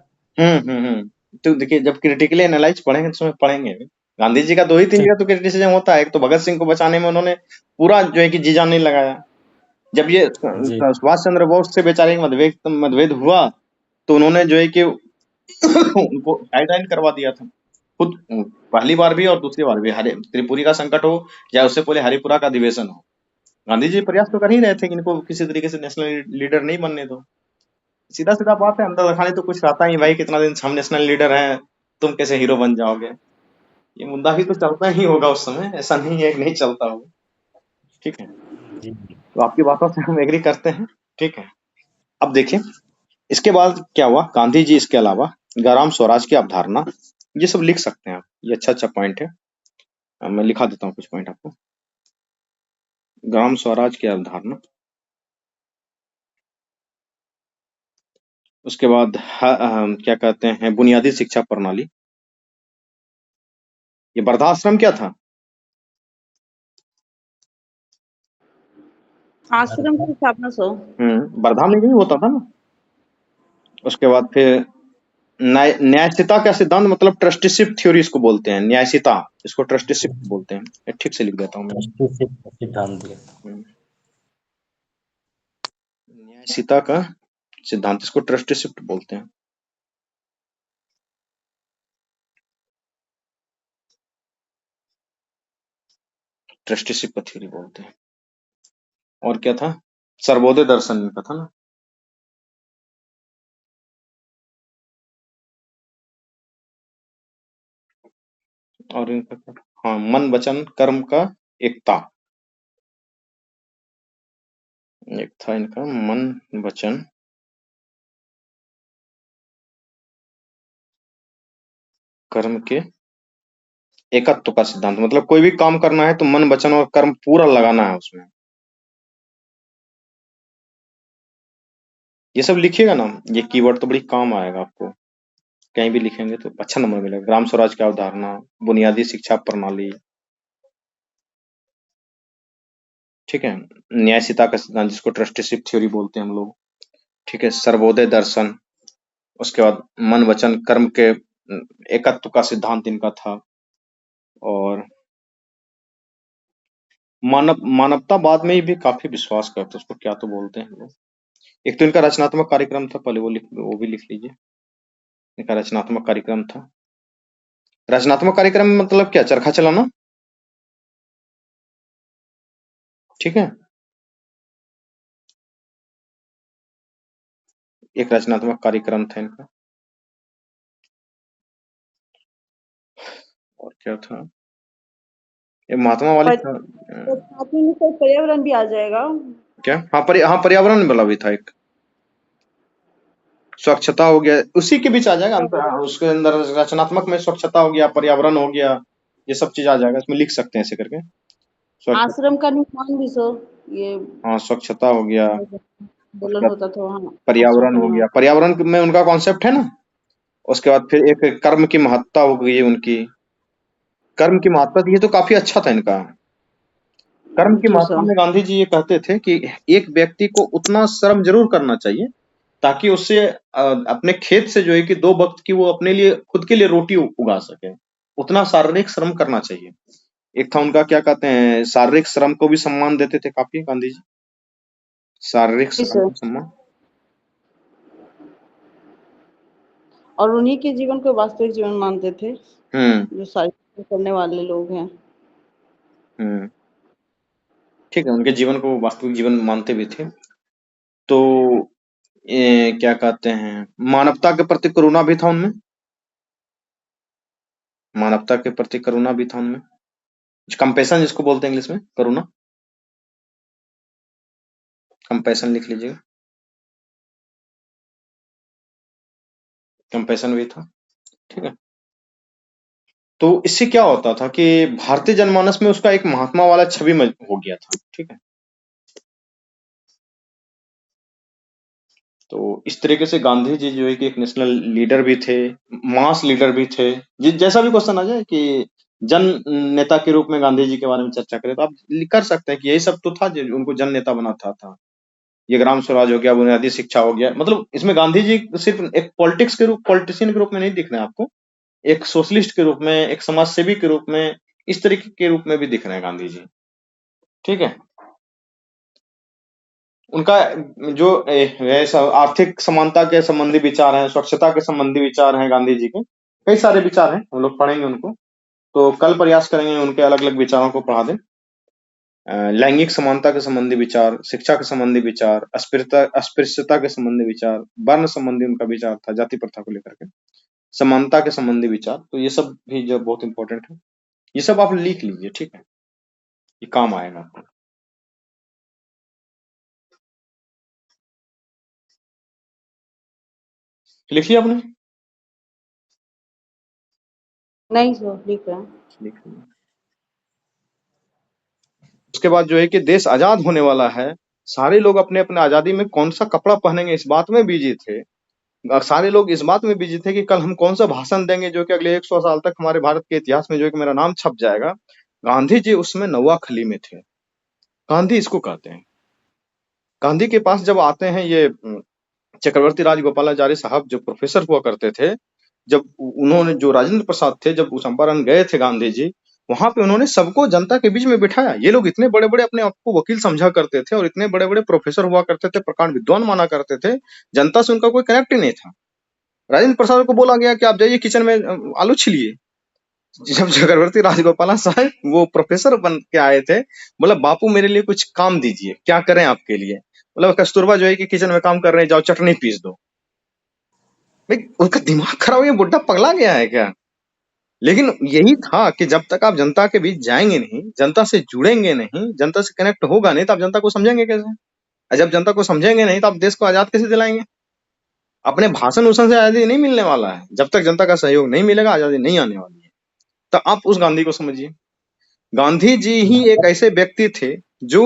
तो देखिए, जब क्रिटिकली एनालाइज पढ़ेंगे तो उसमें पढ़ेंगे भी। गांधी जी का 2 ही 3 ठीक। जगह तो क्रिटिसिज्म होता है। एक तो भगत सिंह को बचाने में उन्होंने पूरा जो है कि जी जान नहीं लगाया। जब ये जी सुभाष चंद्र बोस से बेचारे मतभेद हुआ तो उन्होंने जो है कि उनको साइडलाइन करवा दिया था खुद, पहली बार भी और दूसरी बार भी। हरे त्रिपुरी का संकट हो या उससे पहले हरिपुरा का अधिवेशन हो, गांधी जी प्रयास तो कर ही रहे थे कि इनको किसी तरीके से नेशनल लीडर नहीं बनने दो। सीधा सीधा बात है, अंदर रखाने तो कुछ रहता ही भाई, कितना दिन से हम नेशनल लीडर हैं, तुम कैसे हीरो बन जाओगे। ये मुद्दा भी तो चलता ही होगा उस समय, ऐसा नहीं है कि नहीं चलता होगा। ठीक है, जी। तो आपकी बातों से हम एग्री करते हैं। ठीक है, अब देखिए इसके बाद क्या हुआ। गांधी जी इसके अलावा ग्राम स्वराज की अवधारणा, ये सब लिख सकते हैं आप, ये अच्छा अच्छा पॉइंट है। मैं लिखा देता हूँ कुछ पॉइंट आपको। ग्राम स्वराज की अवधारणा, उसके बाद क्या कहते हैं, बुनियादी शिक्षा प्रणाली। ये वृद्धाश्रम क्या था? आश्रम की स्थापना 100। वर्धा में ही होता था ना। उसके बाद फिर न्यायशीता का सिद्धांत, मतलब ट्रस्टीशिप थ्योरी इसको बोलते हैं, न्यायशीता इसको ट्रस्टीशिप बोलते हैं। ये ठीक से लिख देता हूँ मैं। सिद्धांत दिया। हम्म, न्यायशीता का सिद्धांत, इसको ट्रस्टीशिप बोलते हैं। ट्रस्टीशिप का थ्योरी बोलते हैं। और क्या था? सर्वोदय दर्शन का था ना। और इनका क्या? हाँ, मन वचन कर्म का एकता। एक था इनका मन वचन कर्म के एकत्व का सिद्धांत, मतलब कोई भी काम करना है तो मन वचन और कर्म पूरा लगाना है उसमें। ये सब लिखिएगा ना, ये कीवर्ड तो बड़ी काम आएगा आपको, कहीं भी लिखेंगे तो अच्छा नंबर मिलेगा। ग्राम स्वराज की अवधारणा, बुनियादी शिक्षा प्रणाली, ठीक है, न्यायशीता का सिद्धांत जिसको ट्रस्टीशिप थ्योरी बोलते हैं हम लोग, ठीक है, सर्वोदय दर्शन, उसके बाद मन वचन कर्म के एकत्व का सिद्धांत इनका था। और मानवतावाद में भी काफी विश्वास करते, उसको क्या तो बोलते हैं लोग। एक तो इनका रचनात्मक कार्यक्रम था, पहले वो भी लिख लीजिए। इनका रचनात्मक कार्यक्रम था। रचनात्मक कार्यक्रम मतलब क्या? चरखा चलाना, ठीक है। एक रचनात्मक कार्यक्रम था इनका। और क्या था? ये महात्मा वाली था। साथ में सर पर्यावरण भी आ जाएगा। क्या? हाँ, पर्यावरण वाला भी था एक। स्वच्छता हो गया, उसी के बीच आ जाएगा उसके अंदर। रचनात्मक में स्वच्छता हो गया, पर्यावरण हो गया, ये सब चीज आ जाएगा, इसमें लिख सकते हैं ऐसे करके। आश्रम का निर्माण भी सर, ये हाँ, स्वच्छता हो गया, उसके आंदोलन बाद होता था वहाँ आश्रम पर्यावरण का हो निर्माण। गया, पर्यावरण में उनका कॉन्सेप्ट है ना। उसके बाद फिर एक कर्म की महत्ता हो गई उनकी। कर्म की महत्ता, ये तो काफी अच्छा था इनका। कर्म की जी महत्ता सर। में गांधी जी ये कहते थे कि एक व्यक्ति को उतना श्रम जरूर करना चाहिए ताकि उससे अपने खेत से जो है कि 2 वक्त की वो अपने लिए खुद के लिए रोटी उगा सके, उतना शारीरिक श्रम करना चाहिए। एक था उनका क्या कहते हैं, शारीरिक श्रम को भी सम्मान देते थे काफी गांधी जी, शारीरिक जी श्रम सर। को सम्मान। और उन्हीं के जीवन को वास्तविक जीवन मानते थे, हम्म जो सारी करने वाले लोग हैं। हम्म ठीक है, उनके जीवन को वास्तविक जीवन मानते भी थे। तो क्या कहते हैं, मानवता के प्रति करुणा भी था उनमें। मानवता के प्रति करुणा भी था उनमें, कंपैशन जिसको बोलते हैं इंग्लिश में, करुणा, कंपैशन लिख लीजिएगा, कंपैशन भी था। ठीक है? तो इससे क्या होता था कि भारतीय जनमानस में उसका एक महात्मा वाला छवि हो गया था। ठीक है? तो इस तरीके से गांधी जी जो है कि एक नेशनल लीडर भी थे, मास लीडर भी थे। जैसा भी क्वेश्चन आ जाए कि जन नेता के रूप में गांधी जी के बारे में चर्चा करें तो आप कर सकते हैं कि यही सब तो था जो उनको जन नेता बनाता था। ये ग्राम स्वराज हो गया, बुनियादी शिक्षा हो गया, मतलब इसमें गांधी जी सिर्फ एक पॉलिटिशियन के रूप में नहीं दिख रहे हैं आपको, एक सोशलिस्ट के रूप में, एक समाज सेवी के रूप में, इस तरीके के रूप में भी दिख रहे हैं गांधी जी। ठीक है? उनका जो आर्थिक समानता के संबंधी विचार हैं, स्वच्छता के संबंधी विचार हैं गांधी जी के, कई सारे विचार हैं, हम लोग पढ़ेंगे उनको। तो कल प्रयास करेंगे उनके अलग अलग विचारों को पढ़ा दें। लैंगिक समानता के संबंधी विचार, शिक्षा के संबंधी विचार, अस्पृश्यता के संबंधी विचार, वर्ण संबंधी उनका विचार था, जाति प्रथा को लेकर के, समानता के संबंधी विचार। तो ये सब भी जो बहुत इंपॉर्टेंट है, ये सब आप लिख लीजिए। ठीक है? ये काम आएगा आपको। लिख लिया आपने? नहीं सर, लिख रहे हैं। लिख लिया। उसके बाद जो है कि देश आजाद होने वाला है, सारे लोग अपने अपने आजादी में कौन सा कपड़ा पहनेंगे इस बात में बिजी थे। सारे लोग इस बात में बिजी थे कि कल हम कौन सा भाषण देंगे जो कि अगले 100 साल तक हमारे भारत के इतिहास में जो है कि मेरा नाम छप जाएगा। गांधी जी उसमें नौवा खली में थे। गांधी इसको कहते हैं। गांधी के पास जब आते हैं ये चक्रवर्ती राजगोपालाचारी साहब जो प्रोफेसर हुआ करते थे, जब उन्होंने जो राजेंद्र प्रसाद थे, जब चंपारण गए थे गांधी जी, वहां पे उन्होंने सबको जनता के बीच में बिठाया। ये लोग इतने बड़े बड़े अपने आप को वकील समझा करते थे और इतने बड़े बड़े प्रोफेसर हुआ करते थे, प्रकांड विद्वान माना करते थे, जनता से उनका कोई कनेक्ट ही नहीं था। राजेंद्र प्रसाद को बोला गया कि आप जाइए किचन में आलू छिलिए। जब चक्रवर्ती राजगोपाल साहब वो प्रोफेसर बन के आए थे, बोला बापू मेरे लिए कुछ काम दीजिए, क्या करें आपके लिए। बोला कस्तूरबा जो है कि किचन में काम कर रहे हैं, जाओ चटनी पीस दो। भाई उनका दिमाग खराब है, बुड्ढा पगला गया है क्या। लेकिन यही था कि जब तक आप जनता के बीच जाएंगे नहीं, जनता से जुड़ेंगे नहीं, जनता से कनेक्ट होगा नहीं, तो आप जनता को समझेंगे कैसे। और जब जनता को समझेंगे नहीं तो आप देश को आजाद कैसे दिलाएंगे। अपने भाषण उषण से आजादी नहीं मिलने वाला है। जब तक जनता का सहयोग नहीं मिलेगा आजादी नहीं आने वाली है। तो आप उस गांधी को समझिए। गांधी जी ही एक ऐसे व्यक्ति थे जो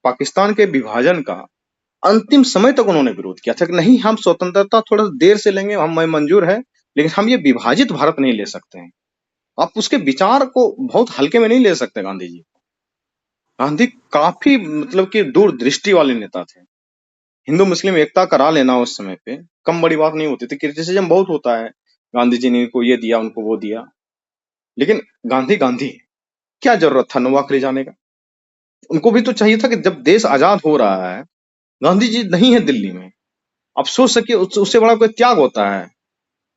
पाकिस्तान के विभाजन का अंतिम समय तक उन्होंने विरोध किया था कि नहीं, हम स्वतंत्रता थोड़ा देर से लेंगे, हम मंजूर है, लेकिन हम ये विभाजित भारत नहीं ले सकते हैं। आप उसके विचार को बहुत हल्के में नहीं ले सकते गांधी जी। गांधी काफी मतलब कि दूरदृष्टि वाले नेता थे। हिंदू मुस्लिम एकता करा लेना उस समय पे कम बड़ी बात नहीं होती थी। क्रिटिसिज्म बहुत होता है, गांधी जी ने इनको ये दिया, उनको वो दिया, लेकिन गांधी गांधी क्या जरूरत था नोवाक ले जाने का। उनको भी तो चाहिए था कि जब देश आजाद हो रहा है, गांधी जी नहीं है दिल्ली में, आप सोच सकिए उससे बड़ा कोई त्याग होता है।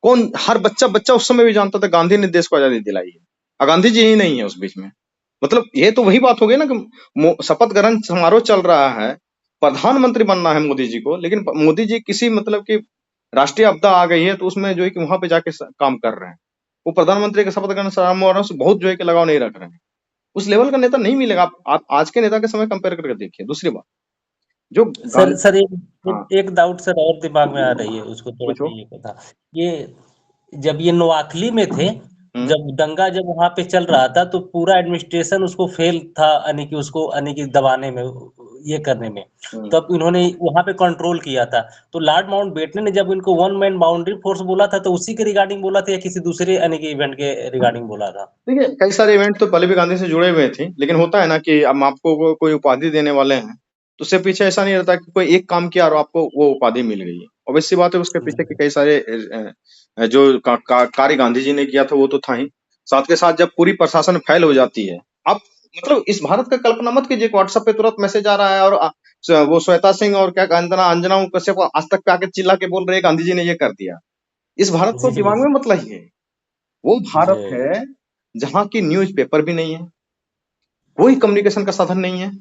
कौन, हर बच्चा बच्चा उस समय भी जानता था गांधी ने देश को आजादी दिलाई है, और गांधी जी ही नहीं है उस बीच में। मतलब ये तो वही बात हो गई ना कि शपथ ग्रहण समारोह चल रहा है, प्रधानमंत्री बनना है मोदी जी को, लेकिन मोदी जी किसी मतलब की राष्ट्रीय आपदा आ गई है तो उसमें जो है कि वहां पे जाके काम कर रहे हैं। वो प्रधानमंत्री के शपथ ग्रहण समारोह से बहुत जो है कि लगाव नहीं रख रहे हैं। उस लेवल का नेता नहीं मिलेगा। आप आज के नेता के समय कंपेयर करके देखिए। दूसरी बात जो सर सर हाँ एक डाउट सर और दिमाग में आ रही है, उसको थोड़ा पूछो। चाहिए था। ये जब ये नोआखली में थे, जब दंगा जब वहां पे चल रहा था, तो पूरा एडमिनिस्ट्रेशन उसको फेल था, यानी कि उसको यानी कि दबाने में, ये करने में। तब इन्होंने वहां पे कंट्रोल किया था। तो लॉर्ड माउंटबेटन ने जब इनको वन मैन बाउंड्री फोर्स बोला था, तो उसी के रिगार्डिंग बोला था या किसी दूसरे यानी कि इवेंट के रिगार्डिंग बोला था? देखिए कई सारे इवेंट तो पहले भी गांधी से जुड़े हुए थे, लेकिन होता है ना कि हम आपको कोई उपाधि देने वाले हैं तो उससे पीछे ऐसा नहीं रहता कि कोई एक काम किया और आपको वो उपाधि मिल गई। ऑब्वियस सी बात है, उसके पीछे के कई सारे जो कार्य गांधी जी ने किया था वो तो था ही। साथ के साथ जब पूरी प्रशासन फैल हो जाती है, आप मतलब इस भारत का कल्पना मत कीजिए, व्हाट्सएप पे तुरंत मैसेज आ रहा है और वो श्वेता सिंह और क्या अंजना कश्यप आज तक पे आके चिल्ला के बोल रहे हैं गांधी जी ने ये कर दिया। इस भारत को जी दिमाग में मत लाइए। वो भारत जी है जहां की न्यूज़पेपर भी नहीं है, कोई कम्युनिकेशन का साधन नहीं है,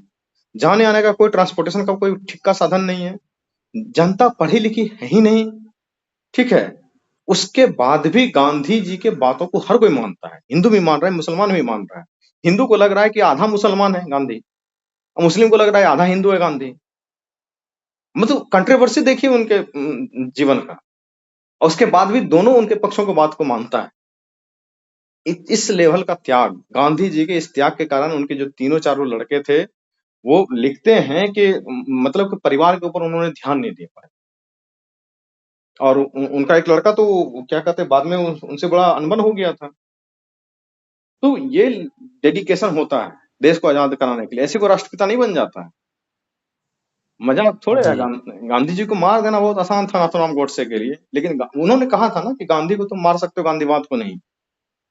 जाने आने का कोई ट्रांसपोर्टेशन का कोई ठीक का साधन नहीं है, जनता पढ़ी लिखी है ही नहीं। ठीक है, उसके बाद भी गांधी जी के बातों को हर कोई मानता है। हिंदू भी मान रहा है, मुसलमान भी मान रहा है। हिंदू को लग रहा है कि आधा मुसलमान है गांधी, और मुस्लिम को लग रहा है आधा हिंदू है गांधी। मतलब कंट्रोवर्सी देखिए उनके जीवन का। और उसके बाद भी दोनों उनके पक्षों को बात को मानता है। इस लेवल का त्याग, गांधी जी के इस त्याग के कारण उनके जो तीनों चारों लड़के थे, वो लिखते हैं कि मतलब कि परिवार के ऊपर उन्होंने ध्यान नहीं दे पाए। और उनका एक लड़का तो क्या कहते हैं बाद में उनसे बड़ा अनबन हो गया था। तो ये डेडिकेशन होता है देश को आजाद कराने के लिए, ऐसे कोई राष्ट्रपिता नहीं बन जाता है। मजाक थोड़े है। गांधी जी को मार देना बहुत आसान था नाथूराम गोडसे के लिए, लेकिन उन्होंने कहा था ना कि गांधी को तुम मार सकते हो, गांधीवाद को नहीं।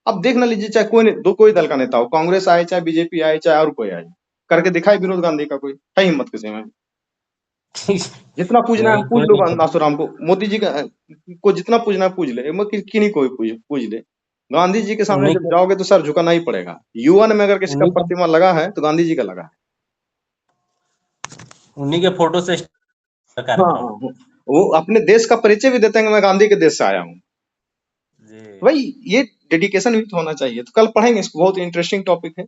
अब देख ना लीजिए, चाहे कोई दल का नेता हो, कांग्रेस आए चाहे बीजेपी आए चाहे और कोई आए, करके दिखाए विरोध गांधी का, कोई है हिम्मत किसी में? जितना पूजना है पूज लो नाथूराम को, मोदी जी को जितना पूजना है पूज ले, किन्हीं को पूज ले। गांधी जी के सामने जब जाओगे तो सर झुकाना ही पड़ेगा। युवा में अगर किसी का प्रतिमा लगा है तो गांधी जी का लगा है, उन्हीं के फोटो से। हाँ, वो अपने देश का परिचय भी देते हैं कि मैं गांधी के देश से आया हूँ। भाई ये डेडिकेशन भी तो होना चाहिए। तो कल पढ़ेंगे इसको, बहुत इंटरेस्टिंग टॉपिक है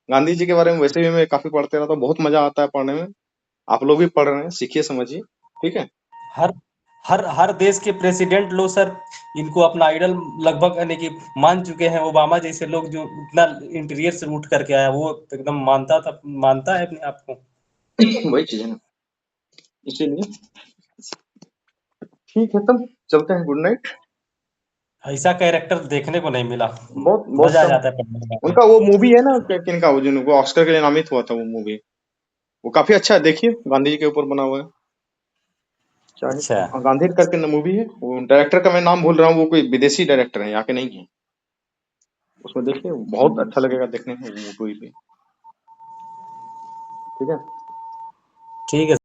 गांधी जी के बारे में। वैसे भी मैं काफी पढ़ते रहता हूँ, बहुत मजा आता है पढ़ने में। आप लोग भी पढ़ रहे हैं, सीखिए समझिए, ठीक है। हर देश के प्रेसिडेंट लोग सर इनको अपना आइडल लगभग यानी कि मान चुके हैं। ओबामा जैसे लोग जो इतना इंटीरियर से उठ करके आया, वो एकदम मानता है अपने आप को। वही चीज है ना, इसीलिए ठीक है, तब चलते हैं। Good night. ऐसा कैरेक्टर देखने को नहीं मिला, बहुत मजा आ जाता है पढ़ने में। उनका वो मूवी है ना, किनका, वो जिनको ऑस्कर के लिए नामित हुआ था, वो मूवी वो काफी अच्छा है, देखिए, गांधी जी के ऊपर बना हुआ है। अच्छा, गांधी करके मूवी है। वो डायरेक्टर का मैं नाम भूल रहा हूँ, वो कोई विदेशी डायरेक्टर है, यहाँ के नहीं है। उसमें देखिए, बहुत अच्छा लगेगा देखने में वो मूवी भी, ठीक है। ठीक है।